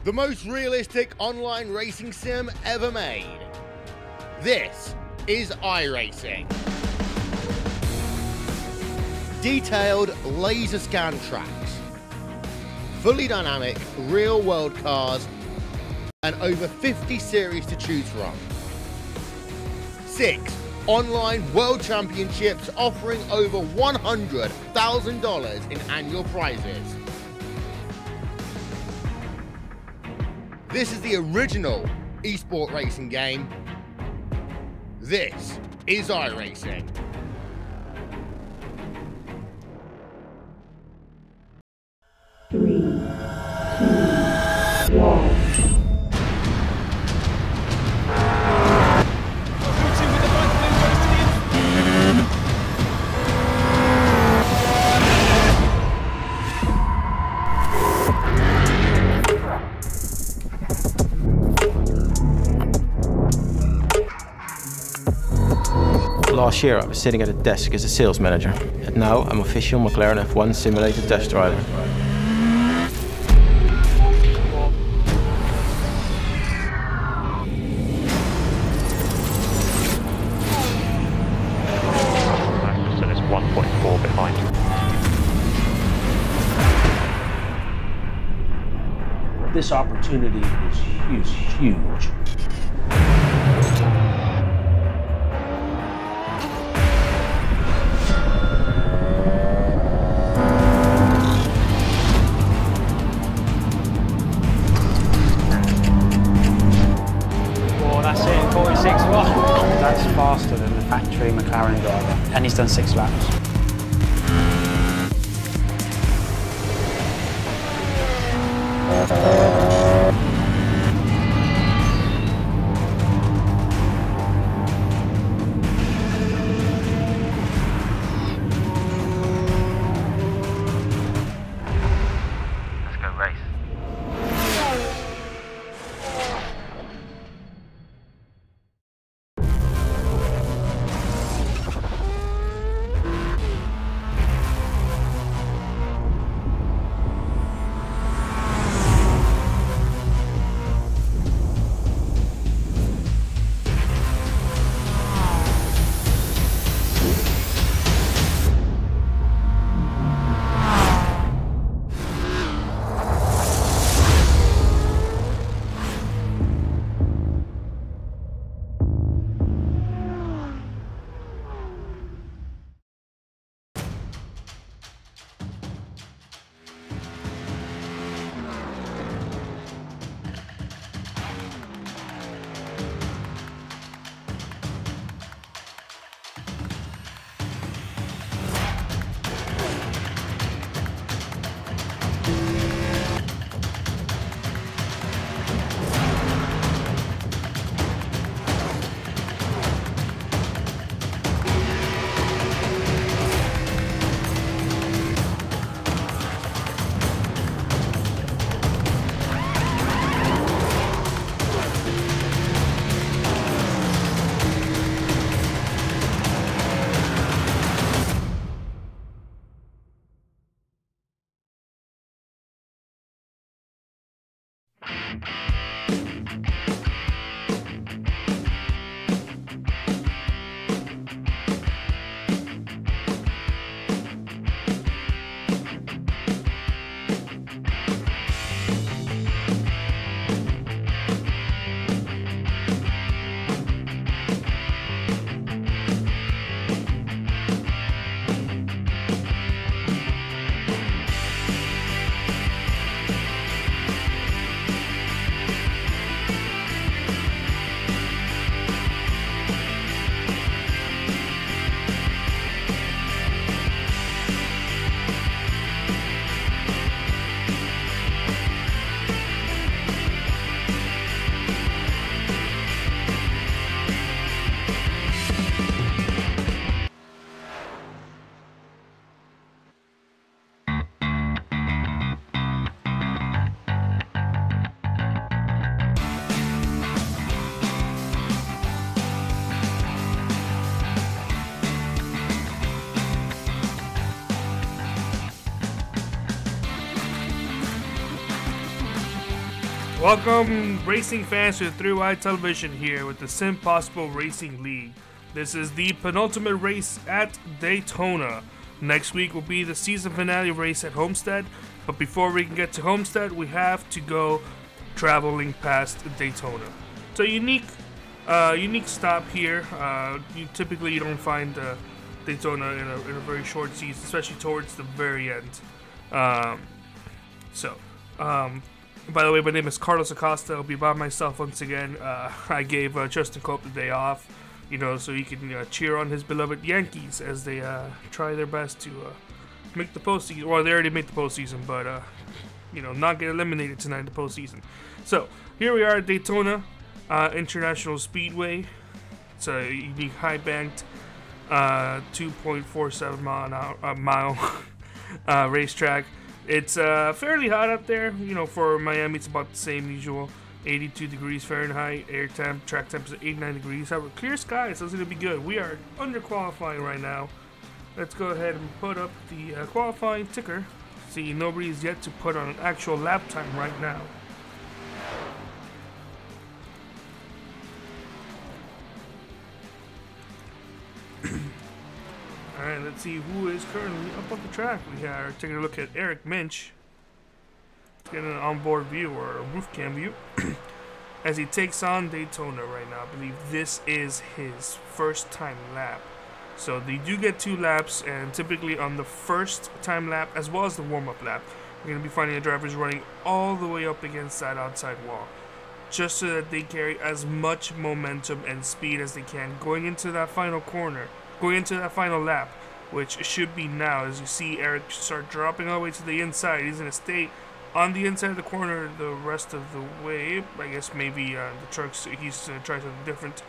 the most realistic online racing sim ever made. This is iRacing. Detailed laser scan tracks, fully dynamic real world cars, and over 50 series to choose from. 6 online world championships offering over $100,000 in annual prizes. This is the original esport racing game. This is iRacing. Three, 2, 1. Last year I was sitting at a desk as a sales manager, and now I'm official McLaren F1 simulator test driver. So there's 1.4 behind. This opportunity is huge. That's faster than the factory McLaren driver, and he's done 6 laps. Let's go race. Welcome, racing fans, to 3Y Television here with the SimPossible Racing League. This is the penultimate race at Daytona. Next week will be the season finale race at Homestead, but before we can get to Homestead, we have to go traveling past Daytona. It's a unique stop here. You typically don't find Daytona in a very short season, especially towards the very end. By the way, my name is Carlos Acosta. I'll be by myself once again. I gave Justin Cope the day off, so he can cheer on his beloved Yankees as they try their best to make the postseason. Well, they already made the postseason, but not get eliminated tonight in the postseason. So here we are at Daytona International Speedway. It's a unique high banked 2.47 mile racetrack. It's fairly hot up there, for Miami. It's about the same usual, 82 degrees Fahrenheit. Track temp is 89 degrees. However, clear skies, so it's going to be good. We are under qualifying right now. Let's go ahead and put up the qualifying ticker. See, nobody's yet to put on an actual lap time right now. Alright, let's see who is currently up on the track. We are taking a look at Eric Minch. Let's get an onboard view or a roof cam view as he takes on Daytona right now. I believe this is his first time lap. So they do get 2 laps, and typically on the first time lap as well as the warm-up lap, we're going to be finding the drivers running all the way up against that outside wall, just so that they carry as much momentum and speed as they can going into that final corner. Going into that final lap, which should be now. As you see Eric start dropping all the way to the inside. He's going to stay on the inside of the corner the rest of the way. I guess maybe the trucks, he's going to try something different.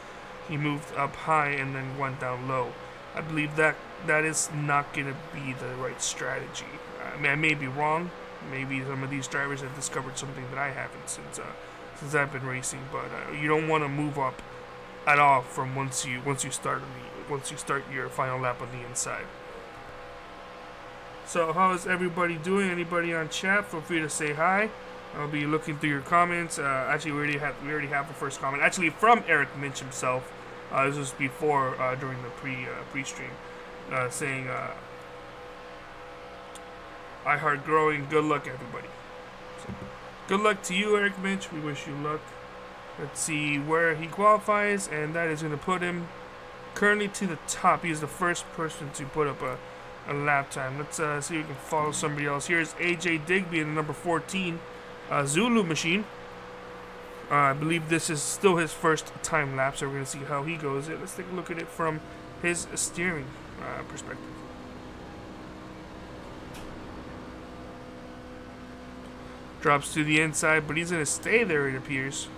He moved up high and then went down low. I believe that is not going to be the right strategy. I may be wrong. Maybe some of these drivers have discovered something that I haven't since I've been racing. But you don't want to move up at all from once you start your final lap on the inside. So how is everybody doing? Anybody on chat? Feel free to say hi. I'll be looking through your comments. Actually, we already have the first comment. Actually, from Eric Minch himself. This was before during the pre-stream, saying, "I heart growing. Good luck, everybody." So, good luck to you, Eric Minch. We wish you luck. Let's see where he qualifies, and that is going to put him currently to the top. He's the first person to put up a lap time. Let's see if we can follow somebody else. Here's AJ Digby in the number 14 Zulu machine. I believe this is still his first time lap, so we're going to see how he goes. Let's take a look at it from his steering perspective. Drops to the inside, but he's going to stay there, it appears.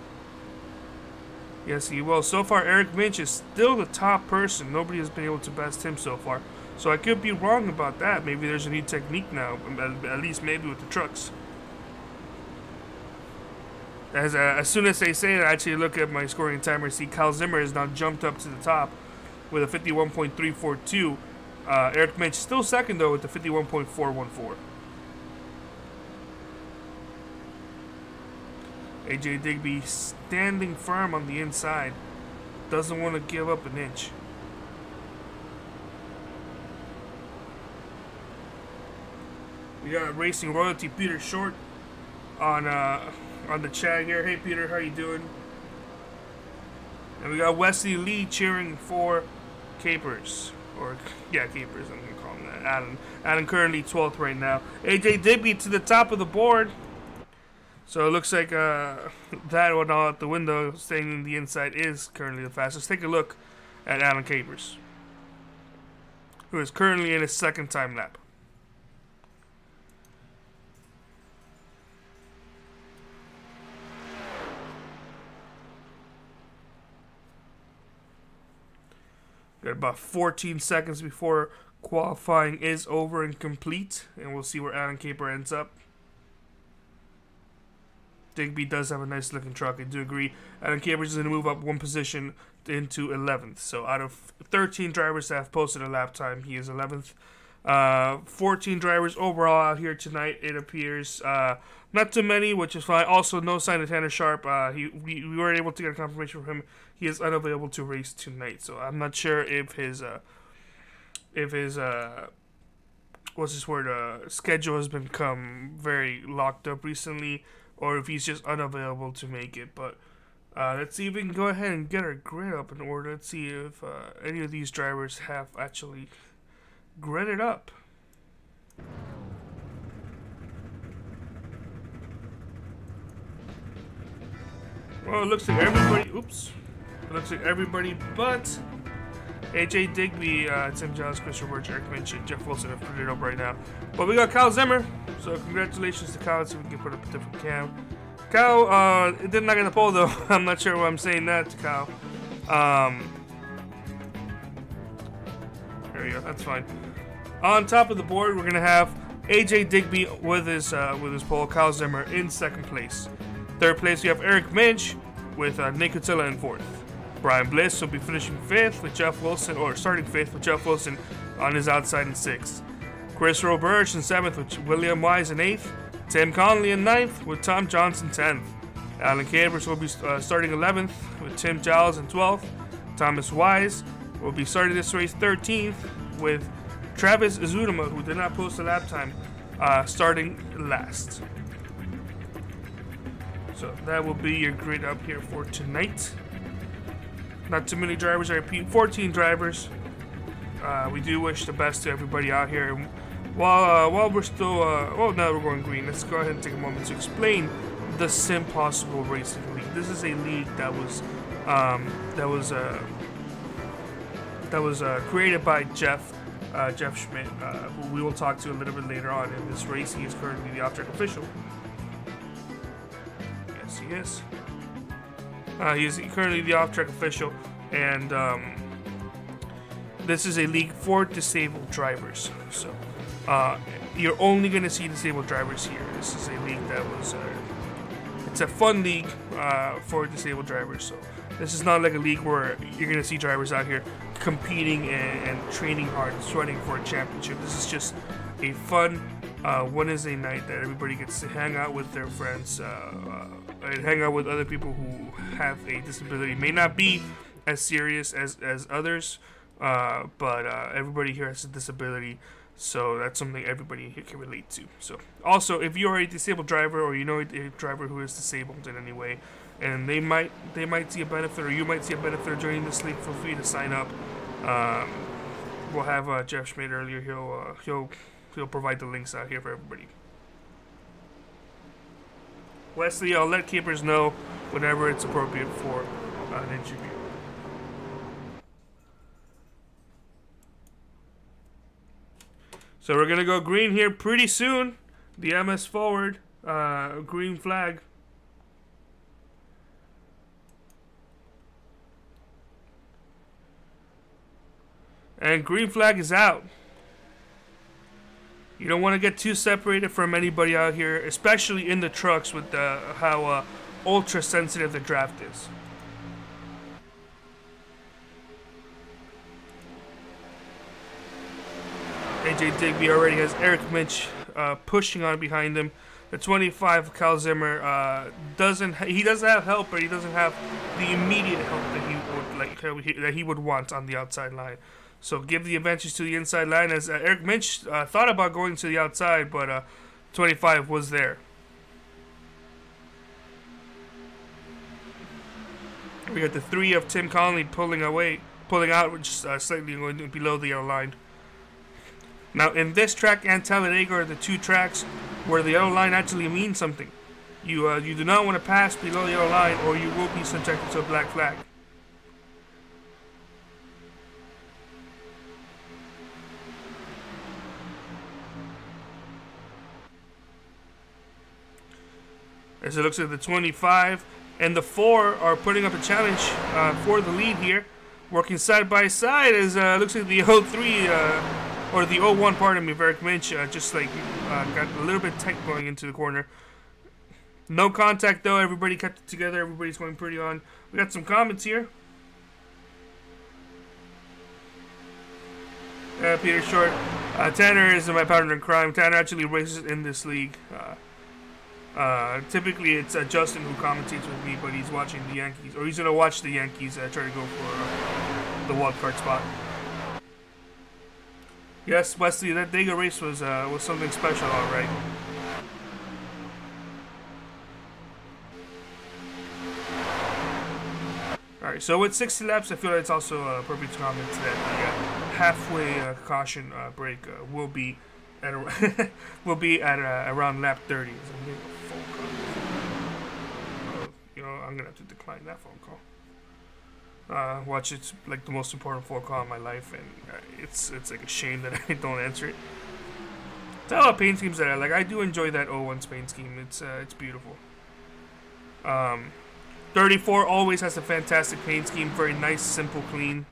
Yes, he will. So far, Eric Minch is still the top person. Nobody has been able to best him so far. So I could be wrong about that. Maybe there's a new technique now, at least maybe with the trucks. As soon as they say that, I actually look at my scoring timer, see Kyle Zimmer has now jumped up to the top with a 51.342. Eric Minch still second, though, with the 51.414. AJ Digby standing firm on the inside. Doesn't want to give up an inch. We got Racing Royalty Peter Short on the chat here. Hey Peter, how you doing? And we got Wesley Lee cheering for Capers. Capers, I'm gonna call him that. Adam currently 12th right now. AJ Digby to the top of the board. So it looks like that one out the window, staying in the inside, is currently the fastest. Take a look at Alan Capers, who is currently in his second time lap. Got about 14 seconds before qualifying is over and complete, and we'll see where Alan Caper ends up. Digby does have a nice looking truck, I do agree. Adam Capers is going to move up one position into 11th. So out of 13 drivers that have posted a lap time, he is 11th. 14 drivers overall out here tonight, it appears. Not too many, which is fine. Also, no sign of Tanner Sharp. We were able to get a confirmation from him. He is unavailable to race tonight, so I'm not sure if his schedule has become very locked up recently, or if he's just unavailable to make it. But let's see if we can go ahead and get our grid up in order. Let's see if any of these drivers have actually gridded up. Well, it looks like everybody. Oops. It looks like everybody but AJ Digby, Tim Giles, Chris Roberts, Eric Minch, and Jeff Wilson have put it up right now. But we got Kyle Zimmer, so congratulations to Kyle. Let's see if we can put up a different cam. Kyle, it did not get the pole though. I'm not sure why I'm saying that to Kyle. There we go. That's fine. On top of the board, we're gonna have AJ Digby with his pole. Kyle Zimmer in second place. Third place, we have Eric Minch with Nick Cotilla in fourth. Brian Bliss will be finishing fifth with Jeff Wilson, or starting fifth with Jeff Wilson on his outside in sixth. Chris Roberts in seventh with William Wise in eighth. Tim Conley in ninth with Tom Johnson 10th. Alan Cabers will be starting 11th with Tim Giles in 12th. Thomas Wise will be starting this race 13th with Travis Azudema, who did not post a lap time, starting last. So that will be your grid up here for tonight. Not too many drivers. I repeat, 14 drivers. We do wish the best to everybody out here. While we're still, well, now we're going green. Let's go ahead and take a moment to explain the SimPossible Racing League. This is a league that was created by Jeff Schmidt, who we will talk to a little bit later on in this race. He is currently the off-track official. Yes, he is. He is currently the off-track official, and this is a league for disabled drivers. So you're only going to see disabled drivers here. This is a league that was, it's a fun league for disabled drivers. So this is not like a league where you're going to see drivers out here competing and training hard and sweating for a championship. This is just a fun Wednesday night that everybody gets to hang out with their friends and hang out with other people who have a disability. May not be as serious as others, but everybody here has a disability, so that's something everybody here can relate to. So also, if you're a disabled driver, or you know a driver who is disabled in any way, and they might see a benefit, or you might see a benefit of joining this league, feel free to sign up. We'll have Jeff Schmidt earlier. He'll provide the links out here for everybody. Wesley, I'll let keepers know whenever it's appropriate for an interview. So we're gonna go green here pretty soon. The MS forward, green flag. And green flag is out. You don't want to get too separated from anybody out here, especially in the trucks with how ultra sensitive the draft is. AJ Digby already has Eric Minch pushing on behind him. The 25, Kyle Zimmer, doesn't have help, but he doesn't have the immediate help that he would want on the outside line. So give the advantage to the inside line, as Eric Minch thought about going to the outside, but 25 was there. We got the 3 of Tim Conley pulling out, which is slightly going below the yellow line. Now, in this track and Talladega are the two tracks where the yellow line actually means something. You do not want to pass below the yellow line, or you will be subjected to a black flag. As it looks like the 25 and the 4 are putting up a challenge for the lead here, working side by side. As looks like the 03 or the 01, pardon me, of Eric Minch just like got a little bit tight going into the corner. No contact though. Everybody kept it together. Everybody's going pretty on. We got some comments here. Peter Short. Tanner is my partner in crime. Tanner actually races in this league. Typically it's Justin who commentates with me, but he's watching the Yankees, or he's gonna watch the Yankees try to go for the wild card spot. Yes, Wesley, that Dega race was something special, all right. All right, so with 60 laps, I feel like it's also appropriate to comment that the halfway caution break will be at around lap 30. So I'm getting a phone call. You know, I'm gonna have to decline that phone call. Watch, it's like the most important phone call in my life, and it's like a shame that I don't answer it. There's a lot of paint schemes that I like. I do enjoy that 01's paint scheme. It's beautiful. 34 always has a fantastic paint scheme. Very nice, simple, clean.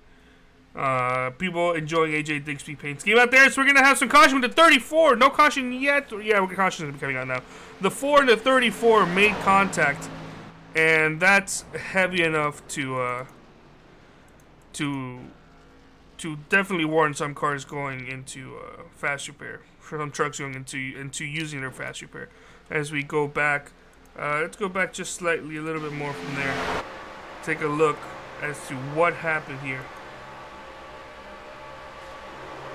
People enjoying AJ Digsby paint scheme out there. So we're gonna have some caution with the 34. No caution yet. Yeah, caution is coming out now. The 4 and the 34 made contact, and that's heavy enough to definitely warrant some cars going into fast repair. For some trucks going into using their fast repair. As we go back, let's go back just slightly, a little bit more from there. Take a look as to what happened here.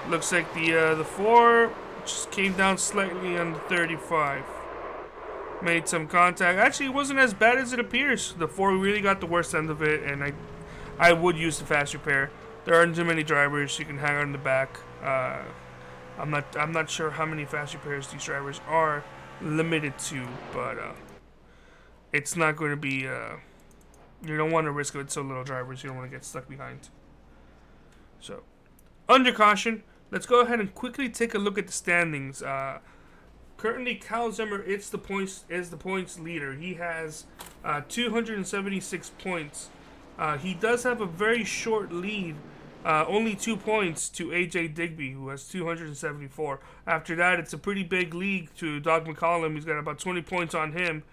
Looks like the 4 just came down slightly on the 35. Made some contact. Actually, it wasn't as bad as it appears. The 4 really got the worst end of it, and I would use the fast repair. There aren't too many drivers. You can hang out in the back. I'm not sure how many fast repairs these drivers are limited to, but it's not going to be. You don't want to risk it with so little drivers. You don't want to get stuck behind. So, under caution, let's go ahead and quickly take a look at the standings. Currently, Kyle Zimmer is the points leader. He has 276 points. He does have a very short lead, only 2 points to AJ Digby, who has 274. After that, it's a pretty big lead to Doug McCollum. He's got about 20 points on him.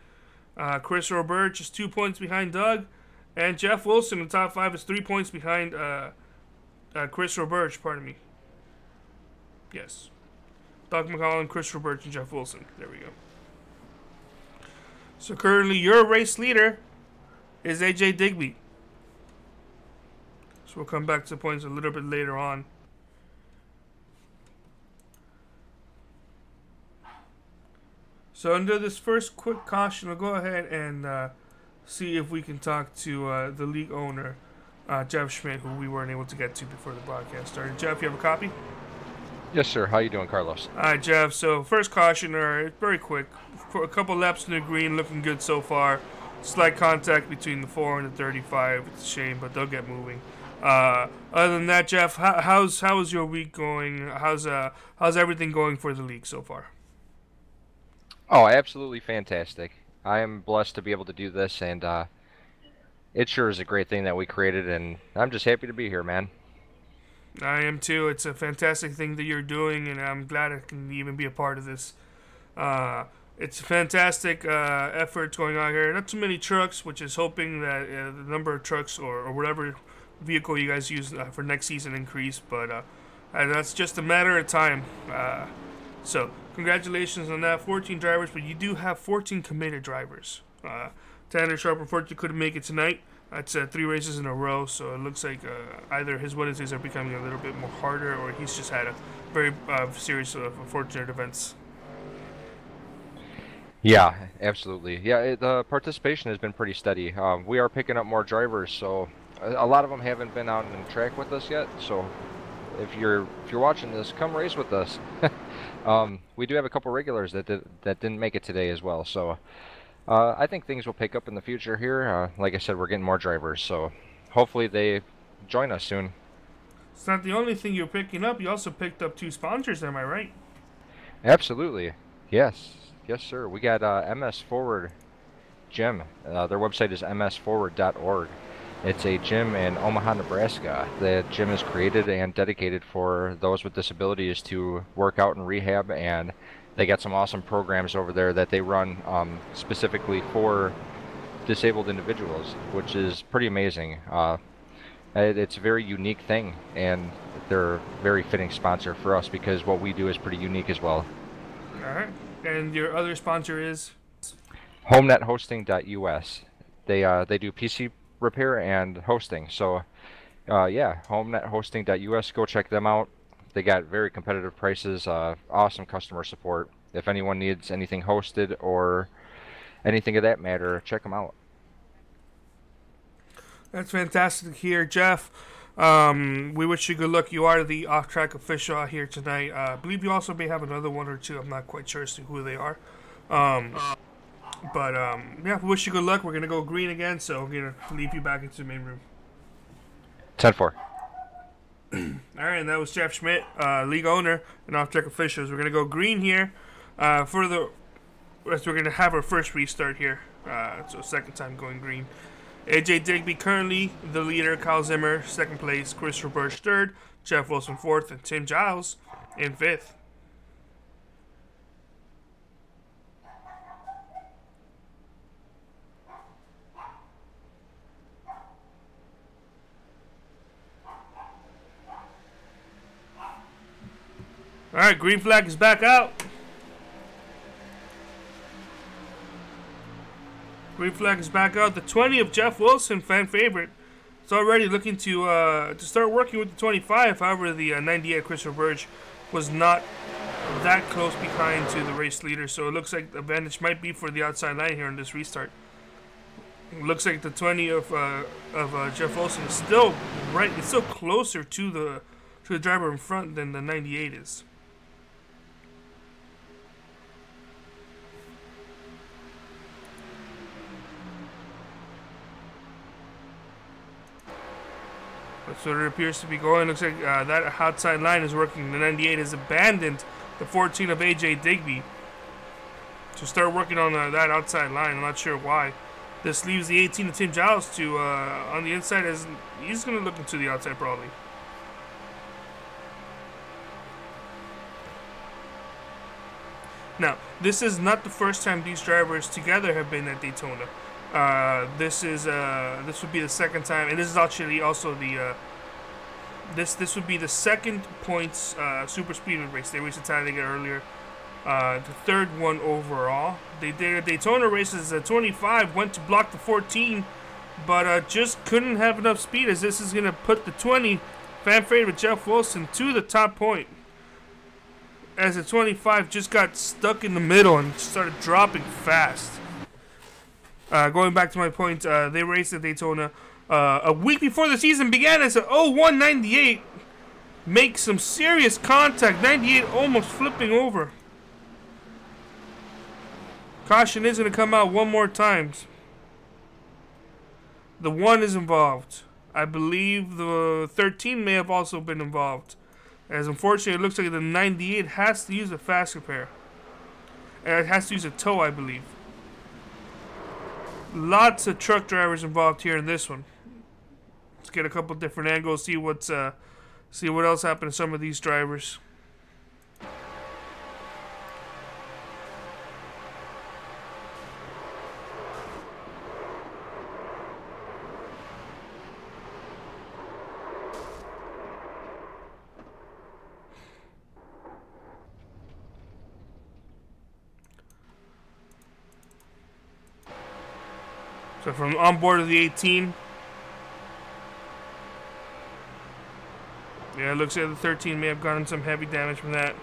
Chris Roberge is 2 points behind Doug, and Jeff Wilson in the top 5 is 3 points behind Chris Roberge. Pardon me. Yes, Doug McCollum, Chris Roberge, and Jeff Wilson. There we go. So currently, your race leader is AJ Digby. So we'll come back to the points a little bit later on. So under this first quick caution, we'll go ahead and see if we can talk to the league owner, Jeff Schmidt, who we weren't able to get to before the broadcast started. Jeff, you have a copy? Yes, sir. How you doing, Carlos? All right, Jeff. So first caution, very quick. For a couple laps in the green, looking good so far. Slight contact between the 4 and the 35. It's a shame, but they'll get moving. Other than that, Jeff, how's your week going? How's everything going for the league so far? Oh, absolutely fantastic. I am blessed to be able to do this, and it sure is a great thing that we created, and I'm just happy to be here, man. I am too. It's a fantastic thing that you're doing, and I'm glad I can even be a part of this. It's a fantastic effort going on here. Not too many trucks, which is hoping that the number of trucks or whatever vehicle you guys use for next season increase, but that's just a matter of time. So congratulations on that. 14 drivers, but you do have 14 committed drivers. Tanner Sharp unfortunately couldn't make it tonight. It's 3 races in a row, so it looks like either his Wednesdays are becoming a little bit more harder, or he's just had a very series of unfortunate events. Yeah, absolutely. Yeah, the participation has been pretty steady. We are picking up more drivers, so a lot of them haven't been out on the track with us yet. So if you're watching this, come race with us. We do have a couple regulars that didn't make it today as well. So I think things will pick up in the future here. Like I said, we're getting more drivers, so hopefully they join us soon. It's not the only thing you're picking up. You also picked up 2 sponsors, am I right? Absolutely. Yes, sir. We got MS Forward Gym. Their website is msforward.org. It's a gym in Omaha, Nebraska. The gym is created and dedicated for those with disabilities to work out and rehab, and they got some awesome programs over there that they run specifically for disabled individuals, which is pretty amazing. It's a very unique thing, and they're a very fitting sponsor for us because what we do is pretty unique as well. All right. And your other sponsor is? HomeNetHosting.us. They do PC repair and hosting. So yeah, HomeNetHosting.us. Go check them out. They got very competitive prices, awesome customer support. If anyone needs anything hosted or anything of that matter, check them out. That's fantastic to hear, Jeff. We wish you good luck. You are the off-track official out here tonight. I believe you also may have another one or two. I'm not quite sure as to who they are. Yeah, we wish you good luck. We're going to go green again, so we're going to leave you back into the main room. 10-4. All right, and that was Jeff Schmidt, league owner and off-track officials. We're going to go green here as we're going to have our first restart here. So second time going green. AJ Digby currently the leader, Kyle Zimmer second place, Christopher Birch third, Jeff Wilson fourth, and Tim Giles in fifth. All right, green flag is back out. Green flag is back out. The 20 of Jeff Wilson, fan favorite, is already looking to start working with the 25. However, the 98 Christopher Birch was not that close behind to the race leader, so it looks like the advantage might be for the outside line here in this restart. It looks like the 20 of Jeff Wilson is still right. It's still closer to the driver in front than the 98 is. That's what it appears to be going. Looks like that outside line is working. The 98 has abandoned the 14 of AJ Digby to start working on that outside line. I'm not sure why. This leaves the 18 of Tim Giles to on the inside. As he's going to look into the outside probably. Now, this is not the first time these drivers together have been at Daytona. This would be the second time, and this is actually also the this would be the second points super speedway race. They raced at Talladega earlier, the third one overall. They did a Daytona races at 25, went to block the 14, but just couldn't have enough speed, as this is going to put the 20 fan favorite Jeff Wilson to the top point, as the 25 just got stuck in the middle and started dropping fast. Going back to my point, they raced at Daytona a week before the season began as a 0198 makes some serious contact. 98 almost flipping over. Caution is going to come out one more time. The 1 is involved. I believe the 13 may have also been involved, as unfortunately it looks like the 98 has to use a fast repair. And it has to use a tow, I believe. Lots of truck drivers involved here in this one. Let's get a couple different angles, see what else happened to some of these drivers. So from on board of the 18. Yeah, it looks like the 13 may have gotten some heavy damage from that.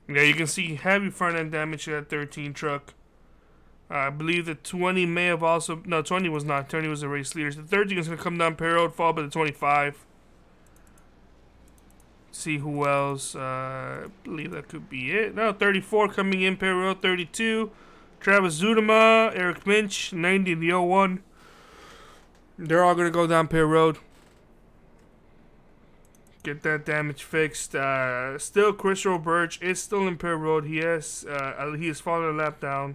Yeah, you can see heavy front end damage to that 13 truck. I believe the 20 may have also... No, 20 was not. 20 was the race leader. So the 13 is going to come down pit road, followed by the 25. See who else. I believe that could be it. No, 34 coming in pit road. 32. Travis Zudema, Eric Minch, 90 in the 01. They're all going to go down pit road. Get that damage fixed. Still, Christopher Birch is still in pit road. He has fallen a lap down.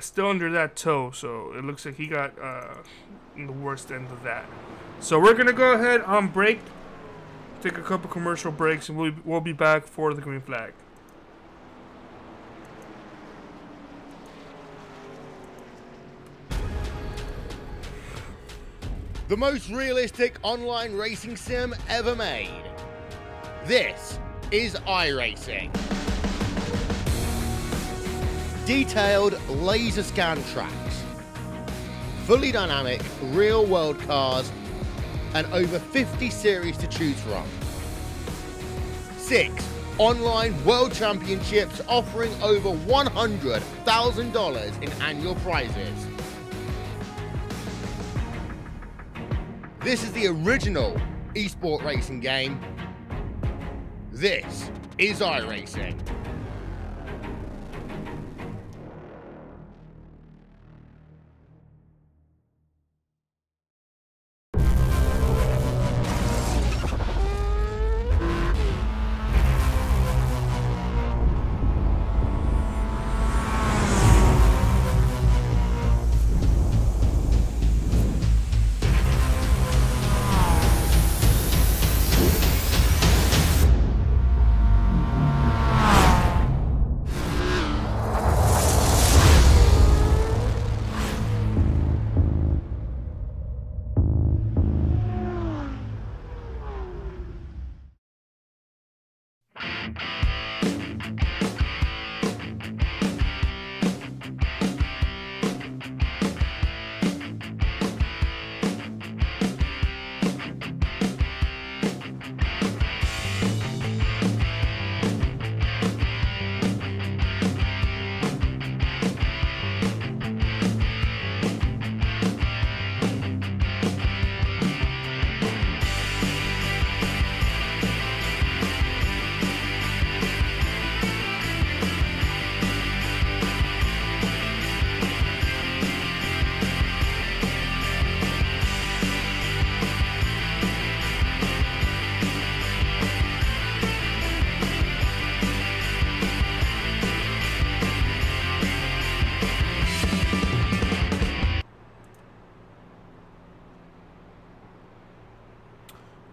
Still under that toe, so it looks like he got the worst end of that. So we're gonna go ahead on break. take a couple commercial breaks, and we'll be back for the green flag. The most realistic online racing sim ever made. This is iRacing. Detailed laser scan tracks, fully dynamic real world cars, and over 50 series to choose from. 6 online world championships offering over $100,000 in annual prizes. This is the original esport racing game. This is iRacing.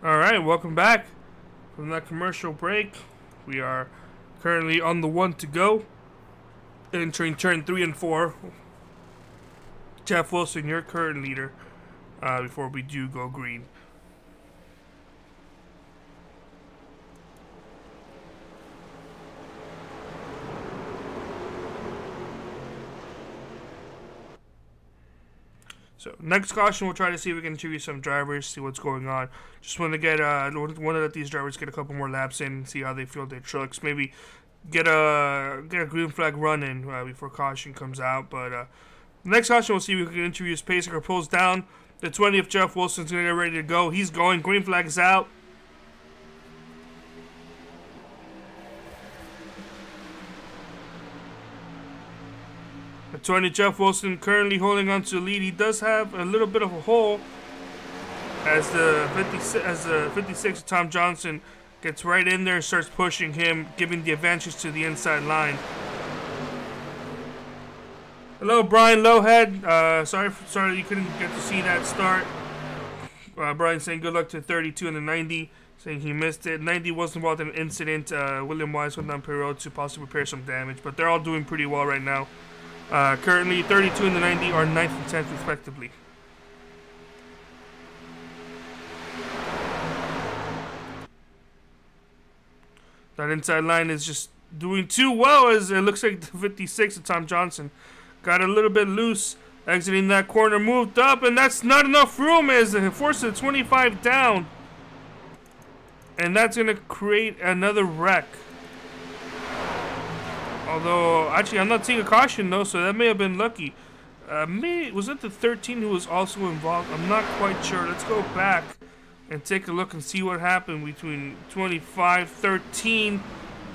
Alright, welcome back from that commercial break. We are currently on the 1 to go, entering turn 3 and 4. Jeff Wilson, your current leader, before we do go green. So next caution, we'll try to see if we can interview some drivers, see what's going on. Just want to get want to let these drivers get a couple more laps in, see how they feel their trucks. Maybe get a green flag run in before caution comes out. But next caution, we'll see if we can introduce Pacer pulls down. The 20th Jeff Wilson's gonna get ready to go. He's going. Green flag is out. The 20 Jeff Wilson currently holding on to the lead. He does have a little bit of a hole as the 56 Tom Johnson gets right in there and starts pushing him, giving the advantage to the inside line. Hello, Brian Lowhead. Sorry you couldn't get to see that start. Brian saying good luck to 32 and the 90, saying he missed it. 90 was involved in an incident. William Wise went down pit road to possibly repair some damage, but they're all doing pretty well right now. Currently, 32 and the 90 are 9th and 10th respectively. That inside line is just doing too well, as it looks like the 56 of Tom Johnson got a little bit loose, exiting that corner, moved up, and that's not enough room as it forces the 25 down. And that's going to create another wreck. Although, actually, I'm not seeing a caution, though, so that may have been lucky. Was it the 13 who was also involved? I'm not quite sure. Let's go back and take a look and see what happened between 25, 13.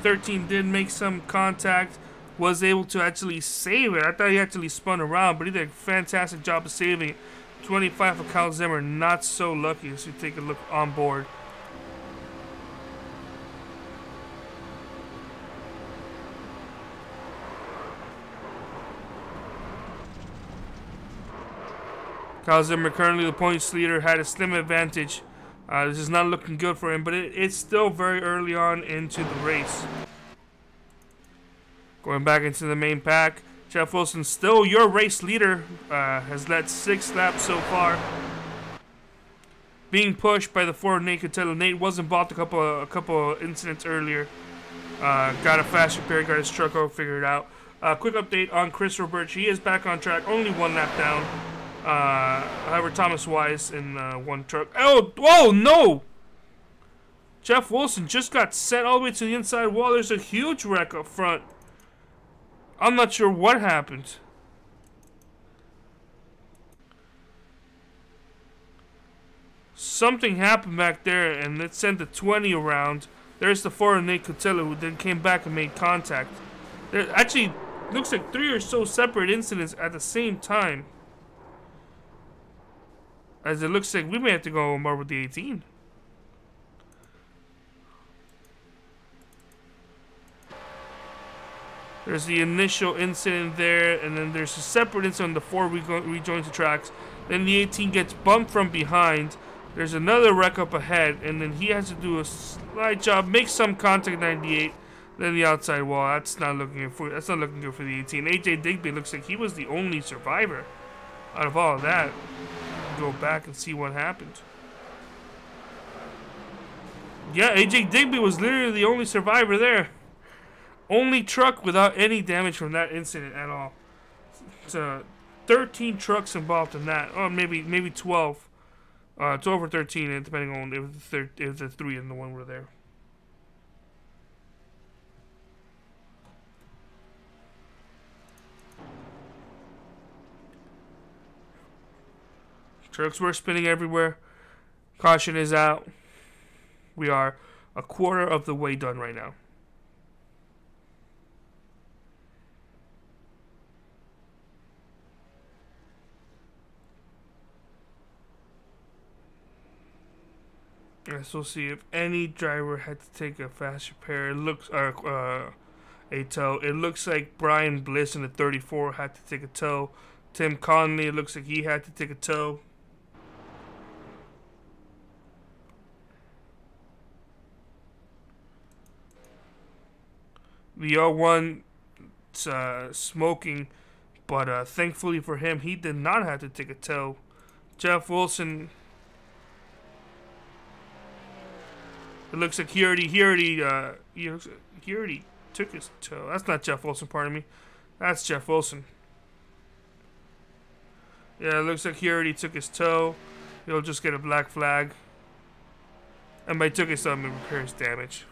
13 did make some contact, was able to actually save it. I thought he actually spun around, but he did a fantastic job of saving it. 25 for Kyle Zimmer, not so lucky as you take a look on board. Kyle Zimmer, currently the points leader, had a slim advantage This is not looking good for him, but it's still very early on into the race. Going back into the main pack, Jeff Wilson, still your race leader, has led 6 laps so far. Being pushed by the Ford Nate Cotello. Nate was involved a couple incidents earlier. Got a fast repair, got his truck all figured out. Quick update on Chris Roberts. He is back on track, only 1 lap down. However, Thomas Wise in 1 truck. Oh no! Jeff Wilson just got sent all the way to the inside wall. There's a huge wreck up front. I'm not sure what happened. Something happened back there, and it sent the 20 around. There's the Ford Nate Cotello, who then came back and made contact. There actually looks like 3 or so separate incidents at the same time. As it looks like we may have to go more with the 18. There's the initial incident there, and then there's a separate incident on the 4 rejoins the tracks. Then the 18 gets bumped from behind. There's another wreck up ahead, and then he has to do a slight job, make some contact 98. Then the outside wall. That's not looking good for the 18. AJ Digby looks like he was the only survivor out of all of that. Go back and see what happened. Yeah, AJ Digby was literally the only survivor there. Only truck without any damage from that incident at all. So 13 trucks involved in that. Oh, maybe 12. 12 or 13, depending on if the 3 and the 1 were there. Trucks were spinning everywhere. Caution is out. We are a quarter of the way done right now. So we'll see if any driver had to take a fast repair. It looks a tow. It looks like Brian Bliss in the 34 had to take a tow. Tim Conley, it looks like he had to take a tow. The R1 smoking, but thankfully for him, he did not have to take a tow. Jeff Wilson. It looks like he already took his tow. That's not Jeff Wilson, pardon me. That's Jeff Wilson. Yeah, it looks like he already took his tow. He'll just get a black flag. And by took his tow, it repairs damage.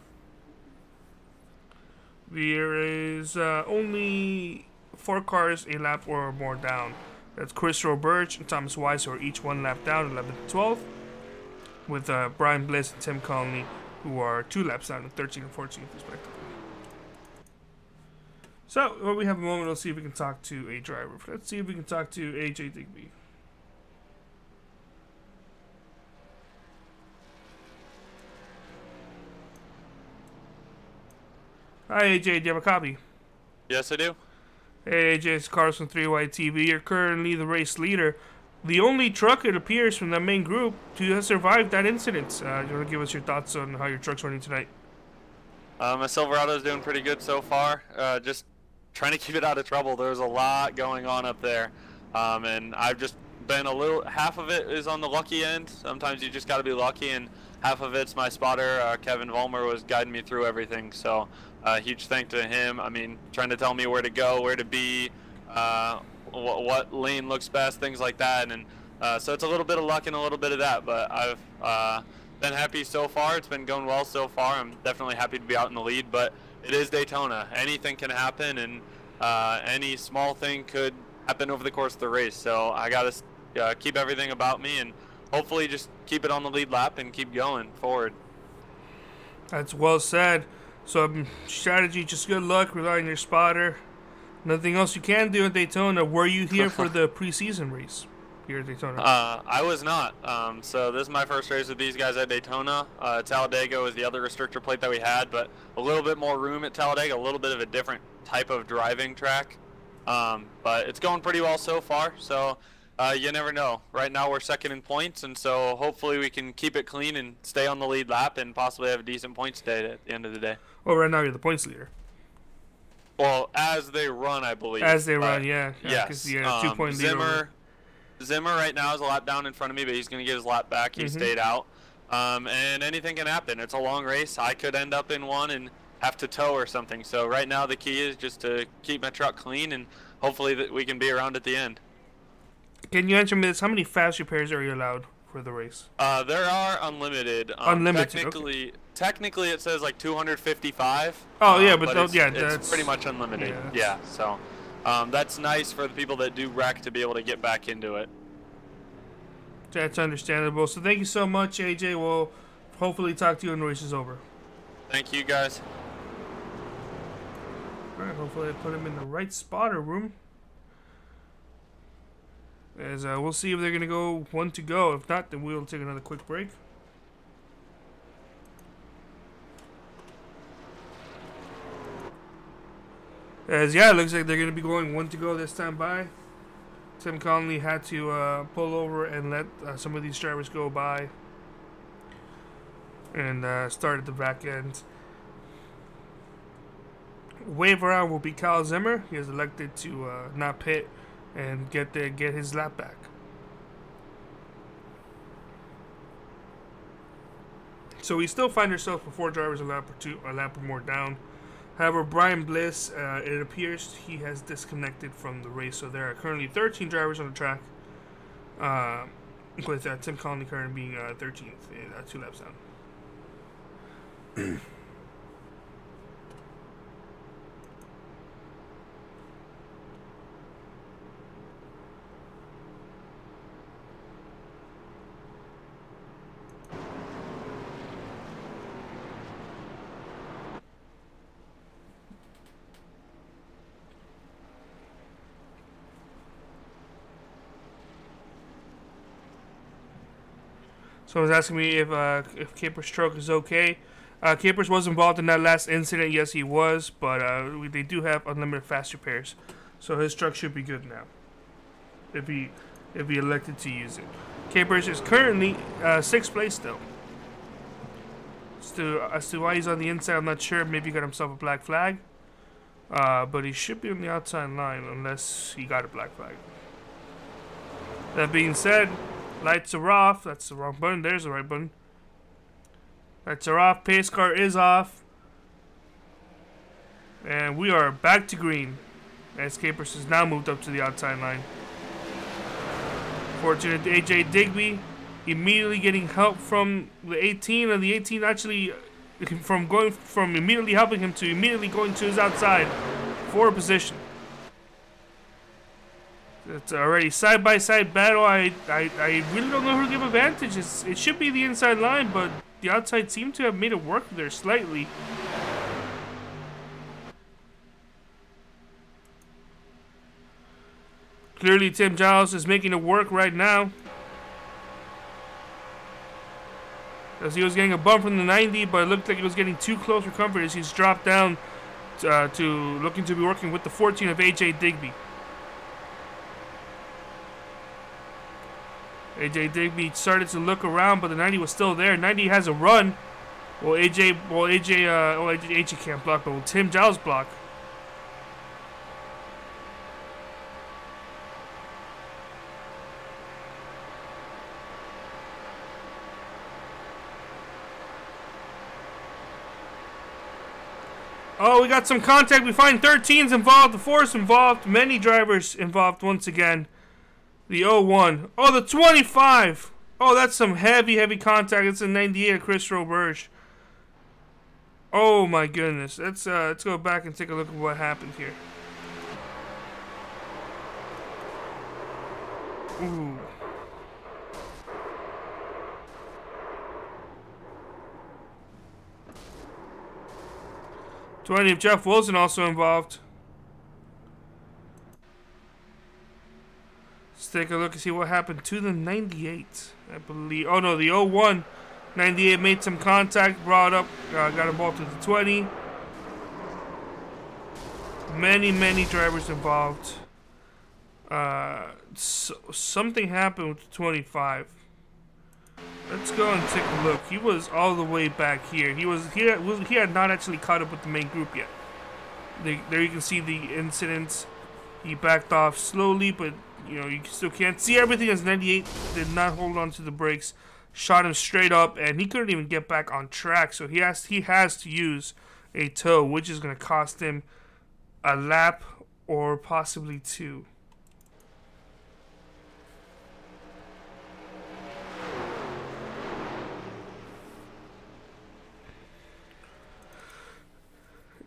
There is only 4 cars a lap or more down. That's Chris Roberts and Thomas Wise, who are each 1 lap down, 11 to 12. With Brian Bliss and Tim Conley, who are 2 laps down at 13 and 14 respectively. So, when we have a moment, let's see if we can talk to a driver. Let's see if we can talk to AJ Digby. Hi AJ, do you have a copy? Yes, I do. Hey AJ, it's Carson 3Y TV. You're currently the race leader. The only truck, it appears, from the main group to have survived that incident. You want to give us your thoughts on how your truck's running tonight? My Silverado's doing pretty good so far. Just trying to keep it out of trouble. There's a lot going on up there. And I've just been half of it is on the lucky end. Sometimes you just got to be lucky, and half of it's my spotter, Kevin Vollmer, was guiding me through everything. So huge thank to him. I mean, trying to tell me where to go, where to be, what lane looks best, things like that. And so it's a little bit of luck and a little bit of that, but I've been happy so far. It's been going well so far. I'm definitely happy to be out in the lead, but it is Daytona. Anything can happen, and any small thing could happen over the course of the race. So I got to keep everything about me and hopefully just keep it on the lead lap and keep going forward. That's well said. So strategy, just good luck, rely on your spotter. Nothing else you can do at Daytona. Were you here for the preseason race here at Daytona? I was not. So this is my first race with these guys at Daytona. Talladega was the other restrictor plate that we had, but a little bit more room at Talladega, a little bit of a different type of driving track. But it's going pretty well so far. So You never know. Right now we're second in points, and so hopefully we can keep it clean and stay on the lead lap and possibly have a decent points day at the end of the day. Well, right now you're the points leader. Well, as they run, I believe. As they run, yeah. Yes. 2-point lead. Zimmer right now is a lap down in front of me, but he's going to get his lap back. He stayed out. And anything can happen. It's a long race. I could end up in one and have to tow or something. So right now the key is just to keep my truck clean and hopefully that we can be around at the end. Can you answer me this? How many fast repairs are you allowed for the race? There are unlimited. Unlimited. Technically it says like 255. Oh yeah, but it's that's pretty much unlimited. Yeah. So that's nice for the people that do wreck to be able to get back into it. That's understandable. So thank you so much, AJ. We'll hopefully talk to you when the race is over. Thank you, guys. All right. Hopefully I put him in the right spotter room. As we'll see if they're gonna go one to go. If not, then we'll take another quick break. As it looks like they're gonna be going one to go this time by. Tim Conley had to pull over and let some of these drivers go by and start at the back end. Wave around will be Kyle Zimmer. He has elected to not pit and get his lap back. So we still find ourselves with 4 drivers a lap or more down. However, Brian Bliss, it appears he has disconnected from the race. So there are currently 13 drivers on the track, with Tim Conley currently being 13th, 2 laps down. So I was asking me if Capers' stroke is okay. Capers was involved in that last incident. Yes, he was, but they do have unlimited fast repairs, so his truck should be good now. If he elected to use it. Capers is currently 6th place still. As to why he's on the inside, I'm not sure. Maybe he got himself a black flag, but he should be on the outside line unless he got a black flag. That being said, lights are off. That's the wrong button. There's the right button. Lights are off. Pace car is off. And we are back to green. As Capers has now moved up to the outside line. Fortunate AJ Digby immediately getting help from the 18. And the 18 actually from immediately helping him to immediately going to his outside for a position. It's already side-by-side battle. I really don't know who to give advantage. It should be the inside line, but the outside seemed to have made it work there slightly. Clearly, Tim Giles is making it work right now. As he was getting a bump from the 90, but it looked like he was getting too close for comfort as he's dropped down to looking to be working with the 14 of AJ Digby. AJ Digby started to look around, but the 90 was still there. 90 has a run. AJ can't block, but will Tim Giles block? Oh, we got some contact. We find 13's involved, the 4's involved, many drivers involved once again. The 01. Oh, the 25. Oh, that's some heavy contact. It's a 98 of Chris Roberge. Oh my goodness. Let's go back and take a look at what happened here. Ooh. Of Jeff Wilson also involved. Let's take a look and see what happened to the 98. I believe. Oh no, the 01. 98 made some contact, brought up, got involved with the 20. Many drivers involved. something happened with 25. Let's go and take a look. He was all the way back here. He had not actually caught up with the main group yet. There you can see the incidents. He backed off slowly, but you know you still can't see everything. As 98 did not hold on to the brakes, shot him straight up, and he couldn't even get back on track. So he has to use a tow, which is going to cost him a lap or possibly 2.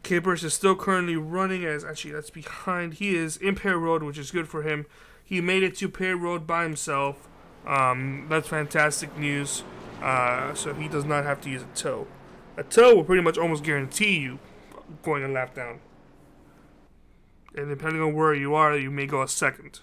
K-Burst is still currently running as, actually that's behind. He is in Pear Road, which is good for him. He made it to Pear Road by himself. That's fantastic news. So he does not have to use a tow. A tow will pretty much almost guarantee you going a lap down. And depending on where you are, you may go a second.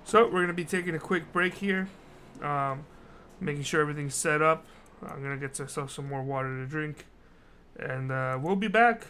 So we're going to be taking a quick break here, making sure everything's set up. I'm going to get myself some more water to drink, and we'll be back.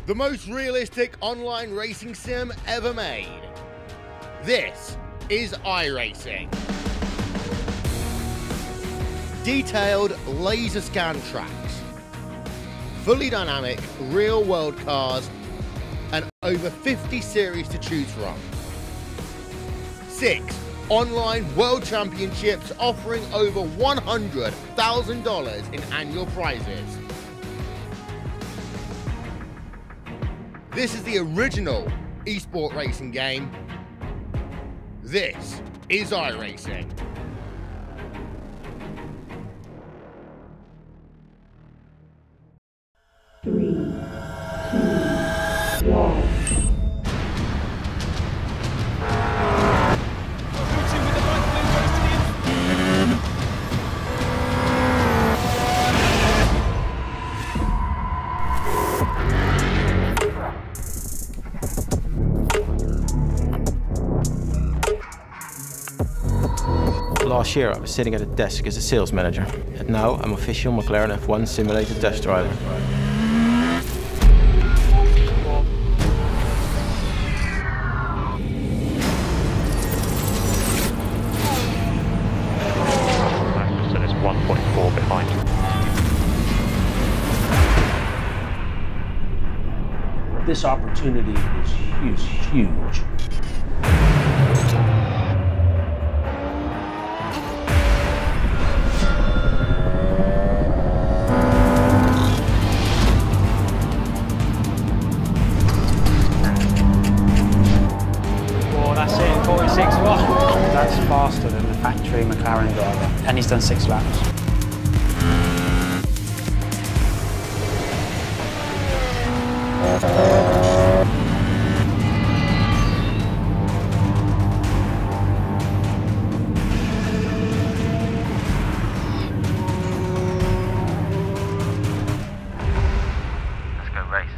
The most realistic online racing sim ever made. This is iRacing. Detailed laser scan tracks, fully dynamic real world cars, and over 50 series to choose from. 6 online world championships offering over $100,000 in annual prizes. This is the original esport racing game. This is iRacing. Three, two, one. Last year I was sitting at a desk as a sales manager, and now I'm official McLaren F1 simulated test driver. So it's 1.4 behind. This opportunity is huge. That's faster than the factory McLaren driver, and he's done 6 laps. Let's go race.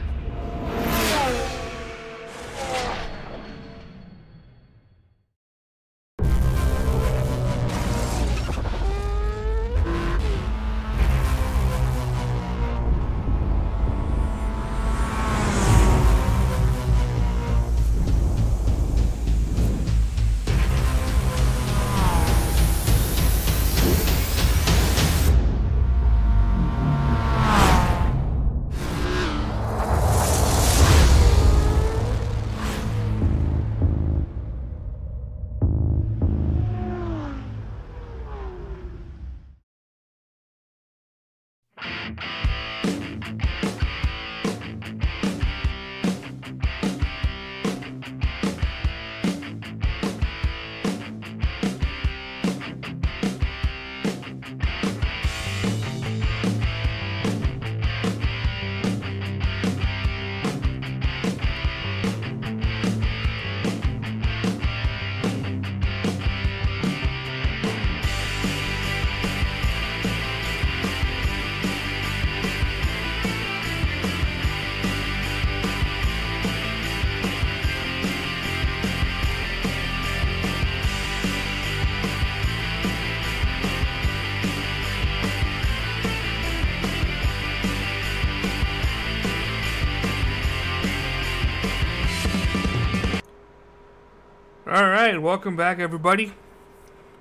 Alright, welcome back everybody.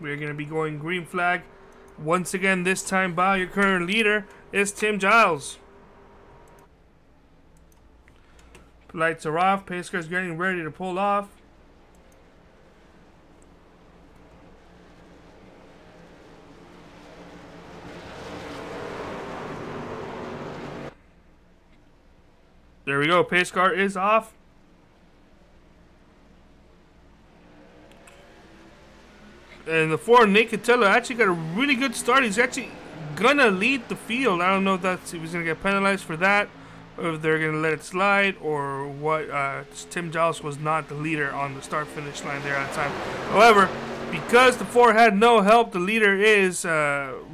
We're going to be going green flag. Once again, this time by your current leader is Tim Giles. Lights are off, pace car's getting ready to pull off. There we go, pace car is off. And the 4 Nicotella actually got a really good start. He's actually gonna lead the field. I don't know if he was gonna get penalized for that, or if they're gonna let it slide, or what. Tim Giles was not the leader on the start-finish line there at the time. However, because the 4 had no help, the leader is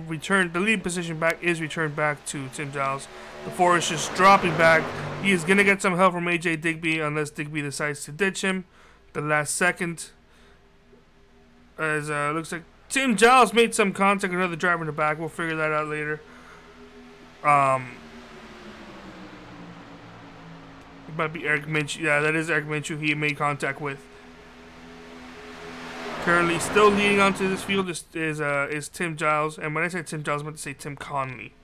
returned. The lead position back is returned back to Tim Giles. The 4 is just dropping back. He is gonna get some help from AJ Digby unless Digby decides to ditch him the last second. As looks like Tim Giles made some contact with another driver in the back. We'll figure that out later. It might be Eric Minshew. Yeah, that is Eric Minshew he made contact with. Currently still leading onto this field is Tim Giles. And when I say Tim Giles, I meant to say Tim Conley.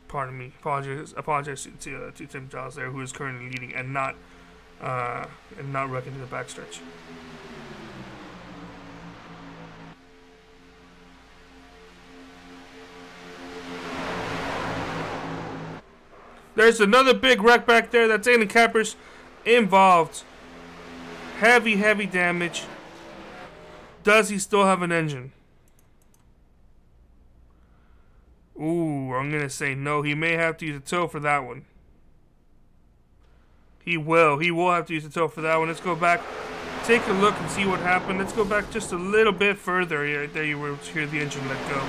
Pardon me. Apologize to Tim Giles there, who is currently leading and not wrecking to the backstretch. There's another big wreck back there. That's Alan Cappers involved. Heavy damage. Does he still have an engine? Ooh, I'm going to say no. He may have to use a tow for that one. He will. He will have to use a tow for that one. Let's go back. Take a look and see what happened. Let's go back just a little bit further. Yeah, there you will hear the engine let go.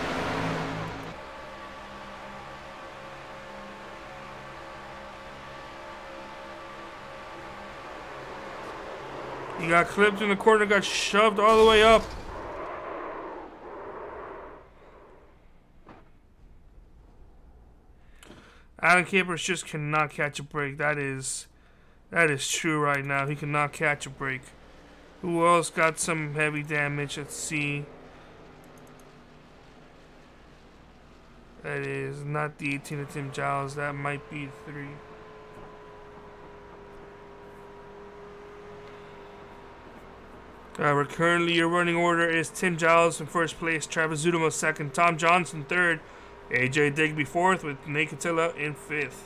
He got clipped in the corner, got shoved all the way up. Alan Capers just cannot catch a break. That is true right now. He cannot catch a break. Who else got some heavy damage? Let's see. That is not the 18 of Tim Giles. That might be 3. We're currently, your running order is Tim Giles in first place, Travis Zudemo second, Tom Johnson third, AJ Digby fourth, with Nicotella in 5th.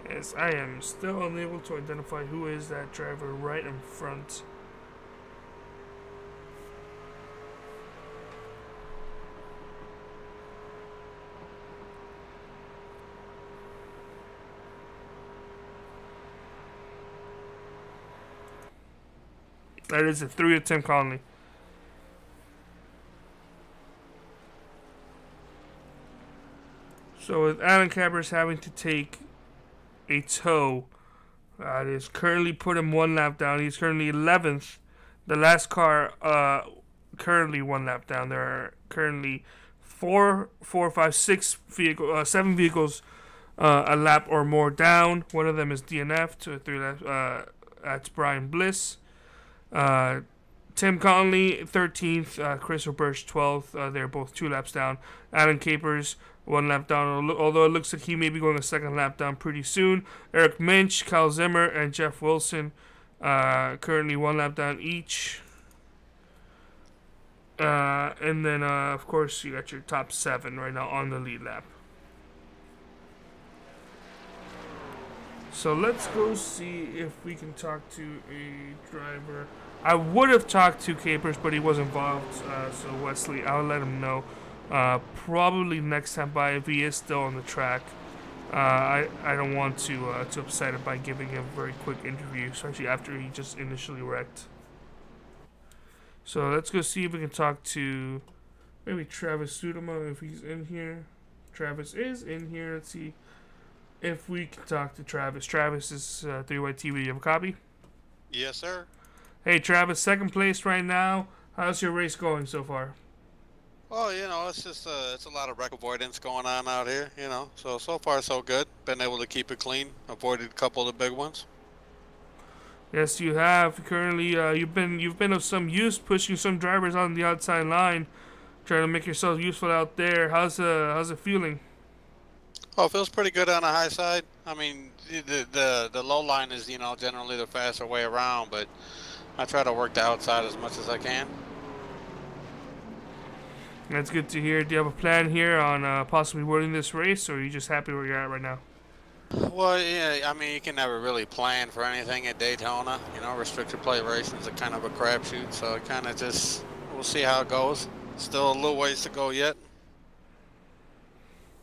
Yes, I am still unable to identify who is that driver right in front. That is a 3 of Tim Conley. So with Alan Cappers having to take a tow, it is currently put him 1 lap down. He's currently 11th. The last car currently 1 lap down. There are currently 7 vehicles a lap or more down. One of them is DNF to 3 laps. That's Brian Bliss. Tim Conley 13th, Chris O'Birch 12th. They're both 2 laps down. Alan Capers 1 lap down, although it looks like he may be going a 2nd lap down pretty soon. Eric Minch, Kyle Zimmer, and Jeff Wilson currently 1 lap down each. And then of course you got your top 7 right now on the lead lap. So let's go see if we can talk to a driver. I would have talked to Capers, but he was involved. So Wesley, I'll let him know. Probably next time by if he is still on the track. I don't want to upset him by giving him a very quick interview, especially after he just initially wrecked. So let's go see if we can talk to maybe Travis Sudama if he's in here. Travis is in here. Let's see if we can talk to Travis. Travis is 3White TV. You have a copy? Yes, sir. Hey, Travis, 2nd place right now. How's your race going so far? Well, you know, it's just it's a lot of wreck avoidance going on out here, you know. So far so good. Been able to keep it clean. Avoided a couple of the big ones. Yes, you have. Currently, you've been of some use pushing some drivers on the outside line, trying to make yourself useful out there. How's it feeling? Oh, it feels pretty good on the high side. I mean, the low line is, you know, generally the faster way around, but I try to work the outside as much as I can. That's good to hear. Do you have a plan here on possibly winning this race, or are you just happy where you're at right now? Well, yeah, I mean, you can never really plan for anything at Daytona. You know, restricted plate racing is a kind of a crapshoot, so it kind of just, we'll see how it goes. Still a little ways to go yet.